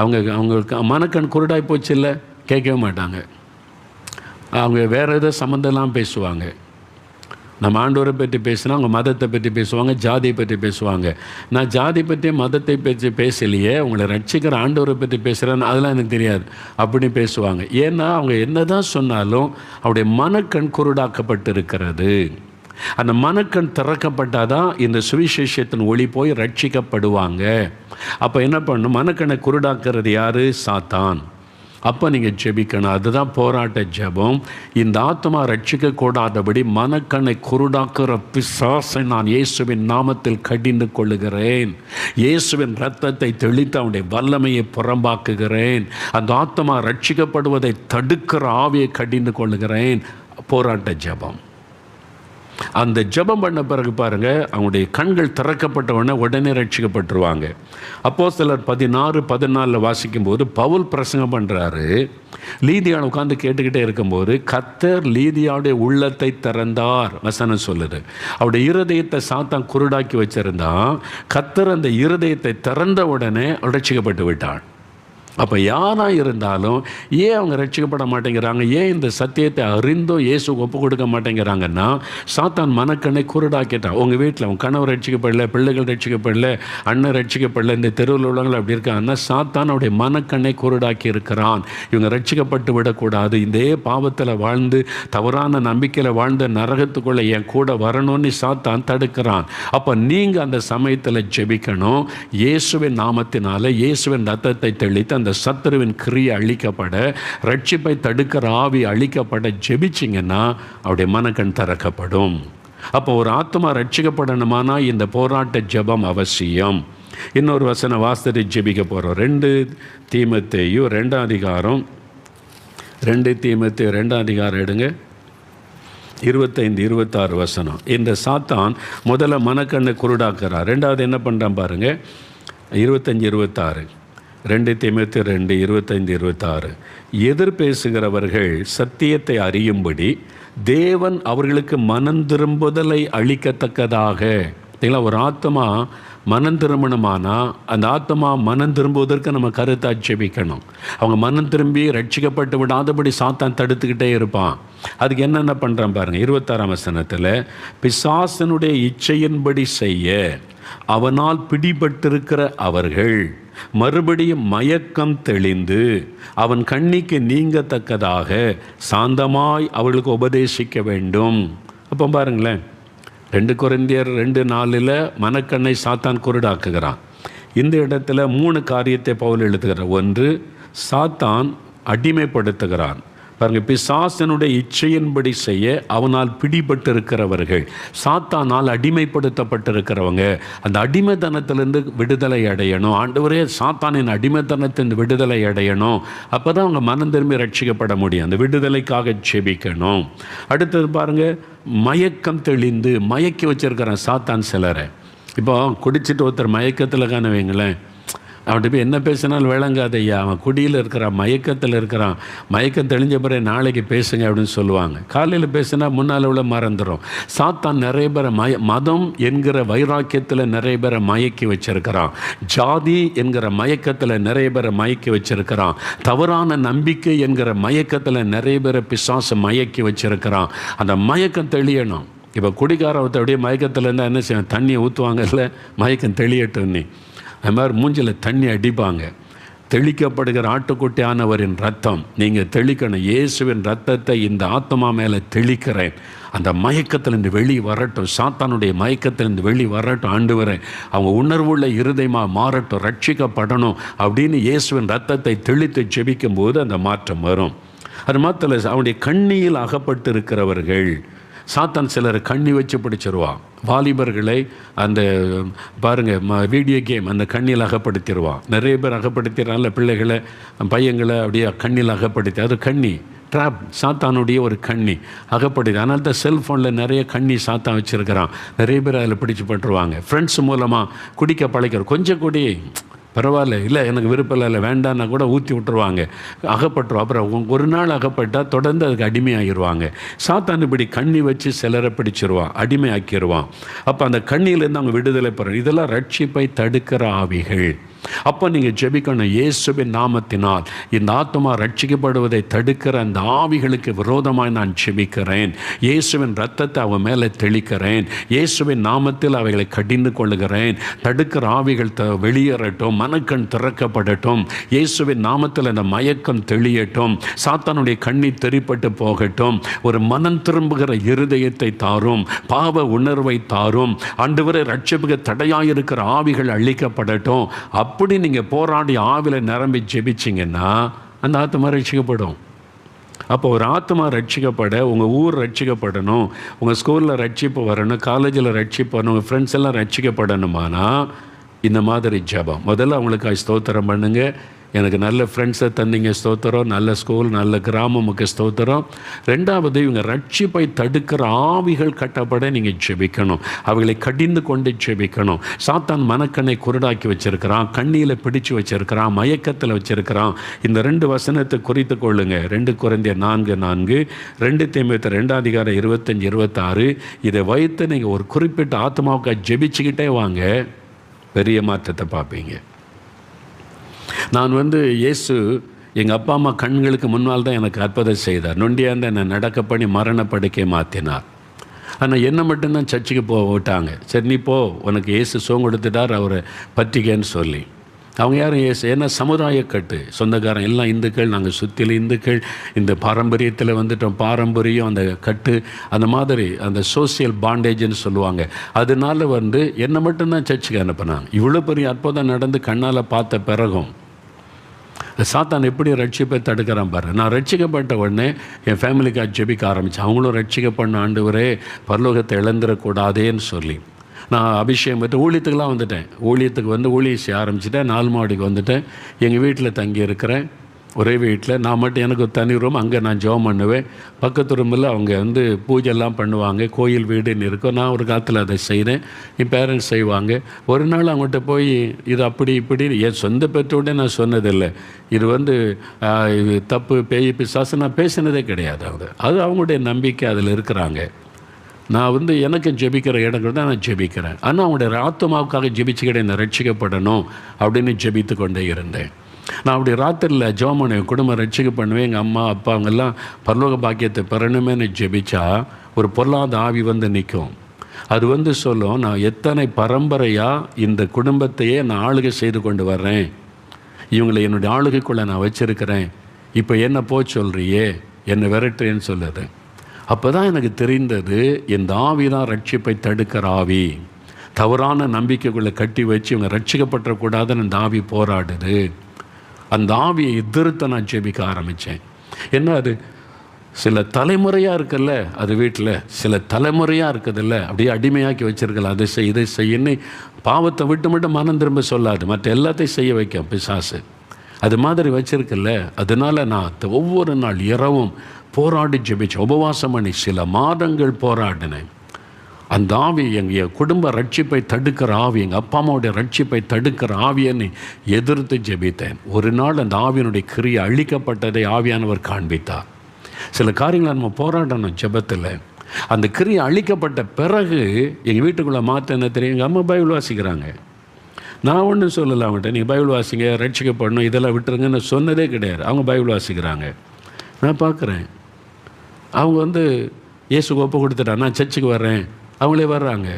அவங்களுக்கு மனக்கண் குருடாய் போச்சு இல்லை, கேட்கவே மாட்டாங்க. அவங்க வேறு ஏதோ சம்மந்தம்லாம் பேசுவாங்க. நம்ம ஆண்டவரை பற்றி பேசினா அவங்க மதத்தை பற்றி பேசுவாங்க, ஜாதியை பற்றி பேசுவாங்க. நான் ஜாதி பற்றி மதத்தை பற்றி பேசலையே, உங்களை ரட்சிக்கிற ஆண்டவரை பற்றி பேசுகிறேன்னு அதெல்லாம் எனக்கு தெரியாது அப்படி பேசுவாங்க. ஏன்னா அவங்க என்ன தான் சொன்னாலும் அவருடைய மனக்கண் குருடாக்கப்பட்டு இருக்கிறது. அந்த மனக்கண் திறக்கப்பட்டாதான் இந்த சுவிசேஷத்தின் ஒளி போய் ரட்சிக்கப்படுவாங்க. அப்போ என்ன பண்ணணும்? மனக்கண்ணை குருடாக்குறது யார்? சாத்தான். அப்போ நீங்கள் ஜெபிக்கணும். அதுதான் போராட்ட ஜெபம். இந்த ஆத்மா ரட்சிக்கக்கூடாதபடி மனக்கண்ணை குருடாக்குற பிசாசை நான் இயேசுவின் நாமத்தில் கடிந்து கொள்ளுகிறேன். இயேசுவின் இரத்தத்தை தெளித்து அவனுடைய வல்லமையை புறம்பாக்குகிறேன். அந்த ஆத்மா ரட்சிக்கப்படுவதை தடுக்கிற ஆவியை கடிந்து கொள்ளுகிறேன். போராட்ட ஜெபம். அந்த ஜெபம் பண்ண பிறகு பாருங்கள், அவங்களுடைய கண்கள் திறக்கப்பட்டவுடனே உடனே ரட்சிக்கப்பட்டுருவாங்க. அப்போஸ்தலர் 16:14 வாசிக்கும்போது பவுல் பிரசங்கம் பண்ணுறாரு. லீதியாள் உட்காந்து கேட்டுக்கிட்டே இருக்கும்போது கர்த்தர் லீதியாவுடைய உள்ளத்தை திறந்தார் வசனம் சொல்லுது. அவருடைய இருதயத்தை சாத்தான் குருடாக்கி வச்சிருந்தான். கர்த்தர் அந்த இருதயத்தை திறந்த உடனே ரட்சிக்கப்பட்டு விட்டாள். அப்போ யாராக இருந்தாலும் ஏன் அவங்க ரட்சிக்கப்பட மாட்டேங்கிறாங்க? ஏன் இந்த சத்தியத்தை அறிந்தும் இயேசுக்கு ஒப்பு கொடுக்க மாட்டேங்கிறாங்கன்னா, சாத்தான் மனக்கண்ணை குருடாக்கிட்டான். உங்கள் வீட்டில் உங்கள் கணவர் ரட்சிக்கப்படல, பிள்ளைகள் ரட்சிக்கப்படல, அண்ணன் ரட்சிக்கப்படல, இந்த தெருவில் உள்ளவங்கள் அப்படி இருக்காங்கன்னா சாத்தான் அவருடைய மனக்கண்ணை குருடாக்கி இருக்கிறான். இவங்க ரட்சிக்கப்பட்டு விடக்கூடாது, இதே பாவத்தில் வாழ்ந்து தவறான நம்பிக்கையில் வாழ்ந்த நரகத்துக்குள்ளே என் கூட வரணும்னு சாத்தான் தடுக்கிறான். அப்போ நீங்கள் அந்த சமயத்தில் ஜெபிக்கணும். இயேசுவின் நாமத்தினால இயேசுவின் ரத்தத்தை தெளித்து அந்த சத்துருவின் கிரியை அழிக்கப்பட, ரட்சிப்பை தடுக்கிற ஆவி அழிக்கப்பட ஜெபிச்சிங்கன்னா அவருடைய மனக்கண் திறக்கப்படும். அப்போ ஒரு ஆத்மா ரட்சிக்கப்படணுமானா இந்த போராட்ட ஜெபம் அவசியம். இன்னொரு வசனம் வாஸ்தரி ஜெபிக்க போகிறோம். 2 தீமோத்தேயு 2ஆம் அதிகாரம் 2 தீமோத்தேயு 2ஆம் அதிகாரம் எடுங்க, 25-26 வசனம். இந்த சாத்தான் முதல்ல மனக்கண்ணை குருடாக்குறார். ரெண்டாவது என்ன பண்ணுறான் பாருங்கள், 25-26. 2 தீமோத்தேயு 2:25-26. எதிர் பேசுகிறவர்கள் சத்தியத்தை அறியும்படி தேவன் அவர்களுக்கு மனம் திரும்புதலை அளிக்கத்தக்கதாக. ஒரு ஆத்மா மனம் திரும்பணுமானா அந்த ஆத்மா மனம் திரும்புவதற்கு நம்ம கருத்தா ஜெபிக்கணும். அவங்க மனம் திரும்பி ரட்சிக்கப்பட்டு விடாதபடி சாத்தான் தடுத்துக்கிட்டே இருப்பான். அதுக்கு என்னென்ன பண்ணுறான் பாருங்கள். 26ஆம் வசனத்தில் பிசாசனுடைய இச்சையின்படி செய்ய அவனால் பிடிபட்டிருக்கிற அவர்கள் மறுபடியும் மயக்கம் தெளிந்து அவன் கண்ணிக்கு நீங்கத்தக்கதாக சாந்தமாய் அவர்களுக்கு உபதேசிக்க வேண்டும். அப்போ பாருங்களேன், 2 கொரிந்தியர் 2:4 மனக்கண்ணை சாத்தான் குருடாக்குகிறான். இந்த இடத்துல 3 காரியத்தை பவுல் எழுதுகிறார். 1, சாத்தான் அடிமைப்படுத்துகிறான். பாருங்கள், பிசாசனுடைய இச்சையின்படி செய்ய அவனால் பிடிபட்டிருக்கிறவர்கள், சாத்தானால் அடிமைப்படுத்தப்பட்டிருக்கிறவங்க, அந்த அடிமைத்தனத்திலிருந்து விடுதலை அடையணும். ஆண்டவரே சாத்தானின் அடிமைத்தனத்தின் விடுதலை அடையணும். அப்போ தான் அவங்க மனம் திரும்பி ரட்சிக்கப்பட முடியும். அந்த விடுதலைக்காக ஜெபிக்கணும். அடுத்தது பாருங்கள், மயக்கம் தெளிந்து மயக்கி வச்சிருக்கிறான் சாத்தான் சிலரை. இப்போ குடிச்சிட்டு ஒருத்தர் மயக்கத்தில் காண வைங்களேன், அவன்கிட்ட போய் என்ன பேசினாலும் விளங்காத ஐயா, அவன் குடியில் இருக்கிறான், மயக்கத்தில் இருக்கிறான், மயக்கம் தெளிஞ்ச பிறகு நாளைக்கு பேசுங்க அப்படின்னு சொல்லுவாங்க. காலையில் பேசினா முன்னால் உள்ள மறந்துடும். சாத்தான் நிறைய பேரை மதம் என்கிற வைராக்கியத்தில் நிறைய பேரை மயக்கி வச்சிருக்கிறான். ஜாதி என்கிற மயக்கத்தில் நிறைய பேரை மயக்கி வச்சிருக்கிறான். தவறான நம்பிக்கை என்கிற மயக்கத்தில் நிறைய பேரை பிசாசு மயக்கி வச்சிருக்கிறான். அந்த மயக்கம் தெளியணும். இப்போ குடிக்காரத்தை அப்படியே மயக்கத்தில் இருந்தால் என்ன செய்யணும்? தண்ணியை ஊற்றுவாங்கல்ல, மயக்கம் தெளியட்டும்னு. அது மாதிரி மூஞ்சில் தண்ணி அடிப்பாங்க. தெளிக்கப்படுகிற ஆட்டுக்குட்டியானவரின் ரத்தம் நீங்கள் தெளிக்கணும். இயேசுவின் ரத்தத்தை இந்த ஆத்மா மேலே தெளிக்கிறேன். அந்த மயக்கத்திலிருந்து வெளி வரட்டும், சாத்தானுடைய மயக்கத்திலிருந்து வெளி வரட்டும். ஆண்டவரே அவங்க உணர்வுள்ள இருதயமாக மாறட்டும், ரட்சிக்கப்படணும் அப்படின்னு இயேசுவின் ரத்தத்தை தெளித்து ஜெபிக்கும் போது அந்த மாற்றம் வரும். அது மாத்திரம் அவனுடைய கண்ணியில் அகப்பட்டு இருக்கிறவர்கள், சாத்தான் சிலர் கண்ணி வச்சு பிடிச்சிருவான். வாலிபர்களை அந்த பாருங்கள் வீடியோ கேம் அந்த கண்ணில் அகப்படுத்திடுவான். நிறைய பேர் அகப்படுத்திடுறாங்கல்ல, பிள்ளைகளை பையங்களை அப்படியே கண்ணில் அகப்படுத்தி, அது கண்ணி ட்ராப், சாத்தானுடைய ஒரு கண்ணி அகப்படுது. அதனால தான் செல்ஃபோனில் நிறைய கண்ணி சாத்தான் வச்சுருக்கிறான். நிறைய பேர் அதில் பிடிச்சி பட்டுருவாங்க. ஃப்ரெண்ட்ஸ் மூலமாக குடிக்க பழைக்கிறோம். கொஞ்சம் குடி பரவாயில்ல, இல்லை எனக்கு விருப்பம் இல்லை வேண்டான்னா கூட ஊற்றி விட்டுருவாங்க, அகப்பட்டுருவோம். அப்புறம் ஒரு நாள் அகப்பட்டால் தொடர்ந்து அதுக்கு அடிமையாகிடுவாங்க. சாத்தான் இப்படி கண்ணி வச்சு சிலரை பிடிச்சிருவான், அடிமை ஆக்கிடுவான். அப்போ அந்த கண்ணியிலேருந்து அவங்க விடுதலை பெறணும். இதெல்லாம் ரட்சிப்பை தடுக்கிற ஆவிகள். அப்போ நீங்கள் ஜெபிக்கணும், இயேசுவின் நாமத்தினால் இந்த ஆத்துமா ரட்சிக்கப்படுவதை தடுக்கிற அந்த ஆவிகளுக்கு விரோதமாய் நான் ஜெபிக்கிறேன். இயேசுவின் இரத்தத்தை அவன் மேலே தெளிக்கிறேன். இயேசுவின் நாமத்தில் அவைகளை கடிந்து கொள்ளுகிறேன். தடுக்கிற ஆவிகள் வெளியேறட்டும், மனக்கண் திறக்கப்படட்டும். இயேசுவின் நாமத்தில் அந்த மயக்கம் தெளியட்டும். சாத்தானுடைய கண்ணீர் தெரிப்பட்டு போகட்டும். ஒரு மனம் திரும்புகிற இருதயத்தை தாரும். பாவ உணர்வை தாரும். ஆண்டவரே, ரட்சிப்புக்கு தடையாயிருக்கிற ஆவிகள் அழிக்கப்படட்டும். அப்படி நீங்கள் போராடி ஆவில நிரம்பி ஜெபிச்சிங்கன்னா அந்த ஆத்மா ரட்சிக்கப்படும். அப்போ ஒரு ஆத்மா ரட்சிக்கப்பட, உங்கள் ஊர் ரட்சிக்கப்படணும், உங்கள் ஸ்கூலில் ரட்சிப்பு வரணும், காலேஜில் ரட்சிப்பு வரணும், உங்கள் ஃப்ரெண்ட்ஸ் எல்லாம் ரட்சிக்கப்படணுமானா இந்த மாதிரி ஜெபம். முதல்ல அவங்களுக்கு ஸ்தோத்திரம் பண்ணுங்க. எனக்கு நல்ல ஃப்ரெண்ட்ஸை தந்தீங்க, ஸ்தோத்திரம். நல்ல ஸ்கூல், நல்ல கிராமமுக்கு ஸ்தோத்திரம். ரெண்டாவது, இவங்க ரட்சிப்பை தடுக்கிற ஆவிகள் கட்டப்பட நீங்கள் ஜெபிக்கணும். அவைகளை கடிந்து கொண்டு ஜெபிக்கணும். சாத்தான் மனக்கண்ணை குருடாக்கி வச்சிருக்கிறான், கண்ணியில் பிடிச்சு வச்சிருக்கிறான், மயக்கத்தில் வச்சிருக்கிறான். இந்த 2 வசனத்தை குறித்து கொள்ளுங்க. 2 கொரிந்தியர் 4:4, 2 தீமோத்தேயு 2:25-26. இதை வைத்து நீங்கள் ஒரு குறிப்பிட்ட ஆத்மாவுக்கு ஜெபிச்சுக்கிட்டே வாங்க, பெரிய மாற்றத்தை பார்ப்பீங்க. நான் இயேசு எங்கள் அப்பா அம்மா கண்களுக்கு முன்னால் தான் எனக்கு அற்புதம் செய்தார். நொண்டியாந்து என்னை நடக்க பண்ணி மரண படுக்கை மாற்றினார். ஆனால் என்னை மட்டும்தான் சர்ச்சுக்கு விட்டாங்க. சரி, நீ போ, உனக்கு இயேசு சோங் கொடுத்துட்டார், அவரை பற்றிக்கன்னு சொல்லி. அவங்க யாரும் இயேசு, ஏன்னா சமுதாய கட்டு, சொந்தக்காரன் எல்லாம் இந்துக்கள், நாங்கள் சுற்றிலும் இந்துக்கள், இந்த பாரம்பரியத்தில் வந்துட்டோம். பாரம்பரியம், அந்த கட்டு, அந்த மாதிரி அந்த சோசியல் பாண்டேஜ்னு சொல்லுவாங்க. அதனால என்னை மட்டும்தான் சர்ச்சுக்கு அனுப்பினாங்க. இவ்வளோ பெரிய அற்புதம் நடந்து கண்ணால் பார்த்த பிறகும் சாத்தான் எப்படி ரட்சிப்பை தடுக்கிறான் பாரு. நான் ரட்சிக்கப்பட்ட உடனே என் ஃபேமிலிக்காக ஜெபிக்க ஆரம்பித்தேன். அவங்களும் ரட்சிக்கப்பட்ட ஆண்டவரே, பரலோகத்தை இழந்துடக்கூடாதேன்னு சொல்லி நான் அபிஷேகம் பெற்று ஊழியத்துக்கெலாம் வந்துட்டேன். ஊழியத்துக்கு ஊழியம் செய்ய ஆரம்பிச்சிட்டேன். 4 மாடிக்கு வந்துட்டேன். எங்கள் வீட்டில் தங்கி இருக்கிறேன், ஒரே வீட்டில். நான் மட்டும், எனக்கு ஒரு தனி ரூம், அங்கே நான் ஜெபம் பண்ணுவேன். பக்கத்து ரூமில் அவங்க பூஜைலாம் பண்ணுவாங்க, கோயில் வீடுன்னு இருக்கும். நான் ஒரு காலத்தில் அதை செய்கிறேன், என் பேரண்ட்ஸ் செய்வாங்க. ஒரு நாள் அவங்கள்ட்ட போய் இது அப்படி இப்படி என் சொந்த பெற்றோட நான் சொன்னதில்லை. இது இது தப்பு, பேய் பிசாசு நான் பேசினதே கிடையாது. அது அவங்களுடைய நம்பிக்கை, அதில் இருக்கிறாங்க. நான் எனக்கு ஜெபிக்கிற இடங்கள் தான் நான் ஜெபிக்கிறேன். ஆனால் அவங்களுடைய ஆத்மாவுக்காக ஜெபிச்சுக்கிட்டே இந்த ரட்சிக்கப்படணும் அப்படின்னு ஜெபித்து கொண்டே இருந்தேன். நான் அப்படி ராத்திரியில் ஜெபம் பண்ணுவேன், குடும்பம் ரட்சிக்க பண்ணுவேன். எங்கள் அம்மா அப்பா அவங்கெல்லாம் பரலோக பாக்கியத்தை பெறணுமேனு ஜெபிச்சா ஒரு பொல்லாத ஆவி நிற்கும். அது சொல்லும், நான் எத்தனை பரம்பரையாக இந்த குடும்பத்தையே நான் ஆளுகை செய்து கொண்டு வர்றேன், இவங்களை என்னுடைய ஆளுகைக்குள்ளே நான் வச்சுருக்கிறேன், இப்போ என்ன சொல்கிறியே, என்னை விரட்டுறேன்னு சொல்லுது. அப்போ தான் எனக்கு தெரிந்தது, இந்த ஆவி தான் ரட்சிப்பை தடுக்கிற ஆவி. தவறான நம்பிக்கைக்குள்ளே கட்டி வச்சு இவங்க ரட்சிக்கப்பட்டக்கூடாதுன்னு அந்த ஆவி போராடுது. அந்த ஆவியை எதிர்த்து நான் ஜெபிக்க ஆரம்பித்தேன். என்ன அது சில தலைமுறையாக இருக்குல்ல, அது வீட்டில் சில தலைமுறையாக இருக்குதில்ல, அப்படியே அடிமையாக்கி வச்சுருக்கல, அதை செய் இதை செய்யன்னு பாவத்தை விட்டு மட்டும் மனம் திரும்ப சொல்லாது, மற்ற எல்லாத்தையும் செய்ய வைக்கும் பிசாசு. அது மாதிரி வச்சுருக்கல. அதனால் நான் ஒவ்வொரு நாள் இரவும் போராடி ஜெபிச்சேன், உபவாசம் பண்ணி சில மாதங்கள் போராடினேன். அந்த ஆவி எங்கள் குடும்ப ரட்சிப்பை தடுக்கிற ஆவி, எங்கள் அப்பா அம்மாவுடைய ரட்சிப்பை தடுக்கிற ஆவியனை எதிர்த்து ஜெபித்தேன். ஒரு நாள் அந்த ஆவியனுடைய கிரியை அழிக்கப்பட்டதை ஆவியானவர் காண்பித்தார். சில காரியங்களை நம்ம போராடணும் ஜெபத்தில். அந்த கிரியை அழிக்கப்பட்ட பிறகு எங்கள் வீட்டுக்குள்ளே மாற்ற என்ன தெரியும், எங்கள் அம்மா பைபிள் வாசிக்கிறாங்க. நான் ஒன்றும் சொல்லலை அவங்கள்ட்ட, நீங்கள் பைபிள் வாசிங்க, ரட்சிக்கப்படணும், இதெல்லாம் விட்டுருங்கன்னு சொன்னதே கிடையாது. அவங்க பைபிள் வாசிக்கிறாங்க. நான் பார்க்குறேன், அவங்க இயேசுக்கு ஒப்பு கொடுத்துட்டா, நான் சர்ச்சுக்கு வர்றேன், அவங்களே வர்றாங்க.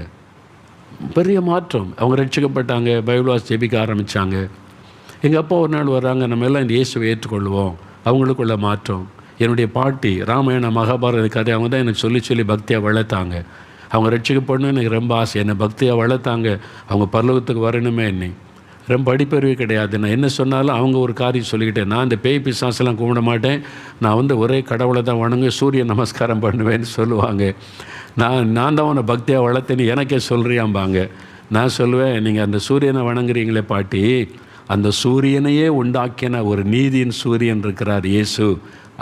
பெரிய மாற்றம். அவங்க ரட்சிக்கப்பட்டாங்க, பைபிள் வாசி ஜெபிக்க ஆரம்பித்தாங்க. எங்கள் அப்பா ஒரு நாள் வர்றாங்க, நம்ம எல்லாம் இந்த இயேசுவை ஏற்றுக்கொள்வோம். அவங்களுக்குள்ள மாற்றம். என்னுடைய பாட்டி ராமாயண மகாபாரத கதை அவங்க தான் எனக்கு சொல்லி சொல்லி பக்தியாக வளர்த்தாங்க. அவங்க ரட்சிக்கப்படணும்னு எனக்கு ரொம்ப ஆசை, என்னை பக்தியாக வளர்த்தாங்க. அவங்க பரலோகத்துக்கு வரணுமே, என்னை ரொம்ப படிப்பறிவு கிடையாது. நான் என்ன சொன்னாலும் அவங்க ஒரு காரியம் சொல்லிக்கிட்டேன், நான் இந்த பேய் பிசாசெல்லாம் கும்பிட மாட்டேன், நான் ஒரே கடவுளை தான் வணங்க, சூரிய நமஸ்காரம் பண்ணுவேன்னு சொல்லுவாங்க. நான் தான் உன்னை பக்தியாக வளர்த்தேன்னு எனக்கே சொல்கிறியாம்பாங்க. நான் சொல்லுவேன், நீங்கள் அந்த சூரியனை வணங்குறீங்களே பாட்டி, அந்த சூரியனையே உண்டாக்கின ஒரு நீதியின் சூரியன் இருக்கிறார் இயேசு,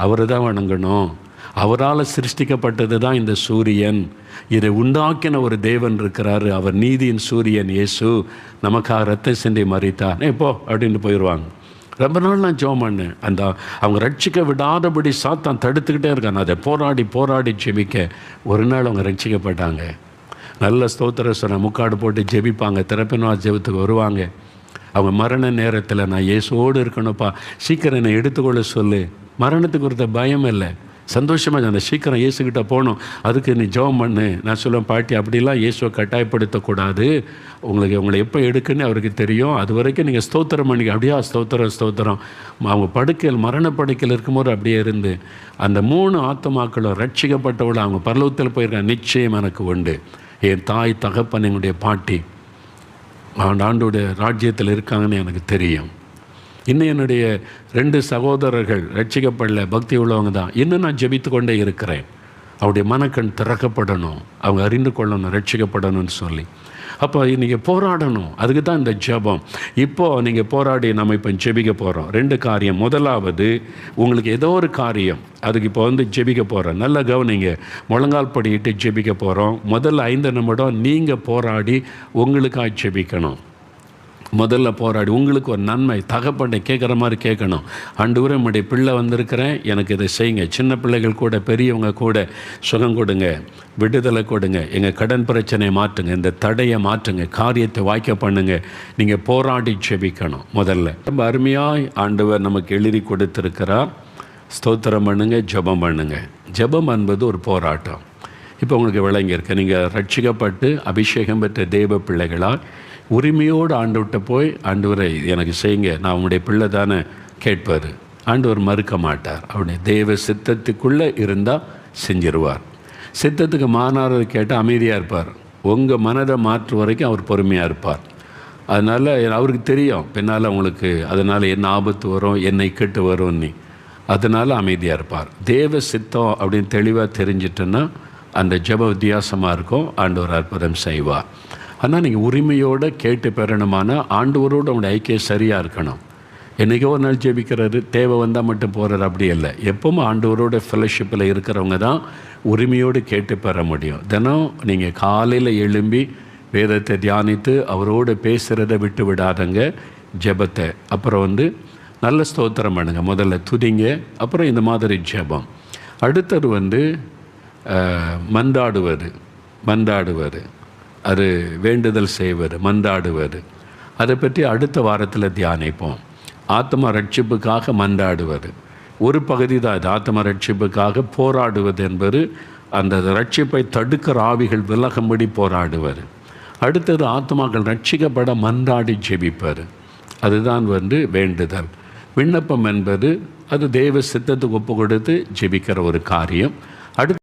அவரை தான் வணங்கணும். அவரால் சிருஷ்டிக்கப்பட்டது தான் இந்த சூரியன். இதை உண்டாக்கின ஒரு தேவன் இருக்கிறார், அவர் நீதியின் சூரியன் இயேசு, நமக்காக ரத்த சிந்தை மறித்தார், போ அப்படின்னு போயிடுவாங்க. ரொம்ப நாள் நான் ஜெபம் பண்ணேன். அவங்க ரட்சிக்க விடாதபடி சாத்தான் தடுத்துக்கிட்டே இருக்கான். அதை போராடி போராடி ஜெபிக்க ஒரு நாள் அவங்க ரட்சிக்கப்பட்டாங்க. நல்ல ஸ்தோத்திர சொன்ன முக்காடு போட்டு ஜெபிப்பாங்க, திறப்பினா ஜெபத்துக்கு வருவாங்க. அவங்க மரண நேரத்தில் நான் இயேசுவோடு இருக்கணும்ப்பா, சீக்கிரம் என்னை எடுத்துக்கொள்ள சொல்லு. மரணத்துக்கு ஒருத்த பயம் இல்லை, சந்தோஷமாக அந்த சீக்கிரம் இயேசுக்கிட்ட போகணும், அதுக்கு நீ ஜெபம் பண்ணு. நான் சொல்லுவேன், பாட்டி அப்படிலாம் இயேசுவை கட்டாயப்படுத்தக்கூடாது, உங்களை எப்போ எடுக்குன்னு அவருக்கு தெரியும், அது வரைக்கும் நீங்கள் ஸ்தோத்திரம் பண்ணிக்க. அப்படியா, ஸ்தோத்திரம் ஸ்தோத்திரம். அவங்க படுக்கையில் மரண படுக்கையில் இருக்கும்போது அப்படியே இருந்து அந்த 3 ஆத்துமாக்களும் ரட்சிக்கப்பட்டவளை அவங்க பரலோகத்தில் போயிருக்காங்க. நிச்சயம் எனக்கு உண்டு. என் தாய் தகப்பன் எங்களுடைய பாட்டி ஆண்டோடைய ராஜ்யத்தில் இருக்காங்கன்னு எனக்கு தெரியும். இன்னும் என்னுடைய 2 சகோதரர்கள் ரட்சிக்கப்படல, பக்தி உள்ளவங்க தான். இன்னும் நான் ஜெபித்து கொண்டே இருக்கிறேன். அவருடைய மனக்கண் திறக்கப்படணும், அவங்க அறிந்து கொள்ளணும், ரட்சிக்கப்படணும்னு சொல்லி. அப்போ நீங்கள் போராடணும், அதுக்கு தான் இந்த ஜெபம். இப்போது நீங்கள் போராடி நம்ம இப்போ ஜெபிக்க போகிறோம். 2 காரியம். முதலாவது, உங்களுக்கு ஏதோ ஒரு காரியம், அதுக்கு இப்போ ஜெபிக்க போகிறோம். நல்ல கவனிங்க, முழங்கால் படியிட்டு ஜெபிக்க போகிறோம். முதல்ல 5 நிமிடம் நீங்கள் போராடி உங்களுக்காக ஜெபிக்கணும். முதல்ல போராடி உங்களுக்கு ஒரு நன்மை தகப்பனை கேட்குற மாதிரி கேட்கணும். ஆண்டவரே, நம்முடைய பிள்ளை வந்திருக்கிறேன், எனக்கு இதை செய்யுங்க. சின்ன பிள்ளைகள் கூட பெரியவங்க கூட சுகம் கொடுங்க, விடுதலை கொடுங்க, எங்கள் கடன் பிரச்சனையை மாற்றுங்க, இந்த தடையை மாற்றுங்க, காரியத்தை வாய்க்க பண்ணுங்க. நீங்கள் போராடி ஜெபிக்கணும். முதல்ல ரொம்ப அருமையாய் ஆண்டவர் நமக்கு எழுதி கொடுத்துருக்கிறார். ஸ்தோத்திரம் பண்ணுங்க, ஜெபம் பண்ணுங்க. ஜெபம் என்பது ஒரு போராட்டம். இப்போ உங்களுக்கு விளங்கியிருக்கு. நீங்கள் ரட்சிக்கப்பட்டு அபிஷேகம் பெற்ற தேவ பிள்ளைகளால் உரிமையோடு ஆண்டவர்கிட்ட போய், ஆண்டவரை எனக்கு செய்யுங்க, நான் உங்களுடைய பிள்ளை தானே கேட்பார். ஆண்டவர் மறுக்க மாட்டார். அவருடைய தேவ சித்தத்துக்குள்ளே இருந்தால் செஞ்சிருவார். சித்தத்துக்கு மாறானது கேட்டால் அமைதியாக இருப்பார். உங்கள் மனதை மாற்று வரைக்கும் அவர் பொறுமையாக இருப்பார். அதனால் அவருக்கு தெரியும் பின்னால் உங்களுக்கு அதனால் என்ன ஆபத்து வரும், என்னை கெட்டு வரும்னு. அதனால் அமைதியாக இருப்பார். தேவ சித்தம் அப்படின்னு தெளிவாக தெரிஞ்சிட்டோன்னா அந்த ஜெப வித்தியாசமாக இருக்கும். ஆண்டவர் அற்புதம் செய்வார். ஆனால் நீங்கள் உரிமையோடு கேட்டு பெறணுமான ஆண்டவரோடு உங்களுடைய ஐக்கியம் சரியாக இருக்கணும். என்றைக்கோ ஒரு நாள் ஜெபிக்கிறது, தேவை வந்தால் மட்டும் போகிறது, அப்படி இல்லை. எப்பவும் ஆண்டவரோட ஃபெலோஷிப்பில் இருக்கிறவங்க தான் உரிமையோடு கேட்டு பெற முடியும். தினம் நீங்கள் காலையில் எழும்பி வேதத்தை தியானித்து அவரோடு பேசுகிறத விட்டு விடாதங்க ஜெபத்தை. அப்புறம் நல்ல ஸ்தோத்திரம் பண்ணுங்க. முதல்ல துதிங்க, அப்புறம் இந்த மாதிரி ஜெபம். அடுத்தது மன்றாடுவது, அது வேண்டுதல் செய்வது, மன்றாடுவது. அதை பற்றி அடுத்த வாரத்தில் தியானிப்போம். ஆத்ம ரட்சிப்புக்காக மன்றாடுவது ஒரு பகுதி தான். இது ஆத்ம ரட்சிப்புக்காக போராடுவது என்பது அந்த ரட்சிப்பை தடுக்கிற ஆவிகள் விலகும்படி போராடுவது. அடுத்தது ஆத்மாக்கள் ரட்சிக்கப்பட மன்றாடி ஜெபிப்பது, அதுதான் வேண்டுதல். விண்ணப்பம் என்பது அது தேவ சித்தத்துக்கு ஒப்பு கொடுத்து ஜெபிக்கிற ஒரு காரியம். அடுத்து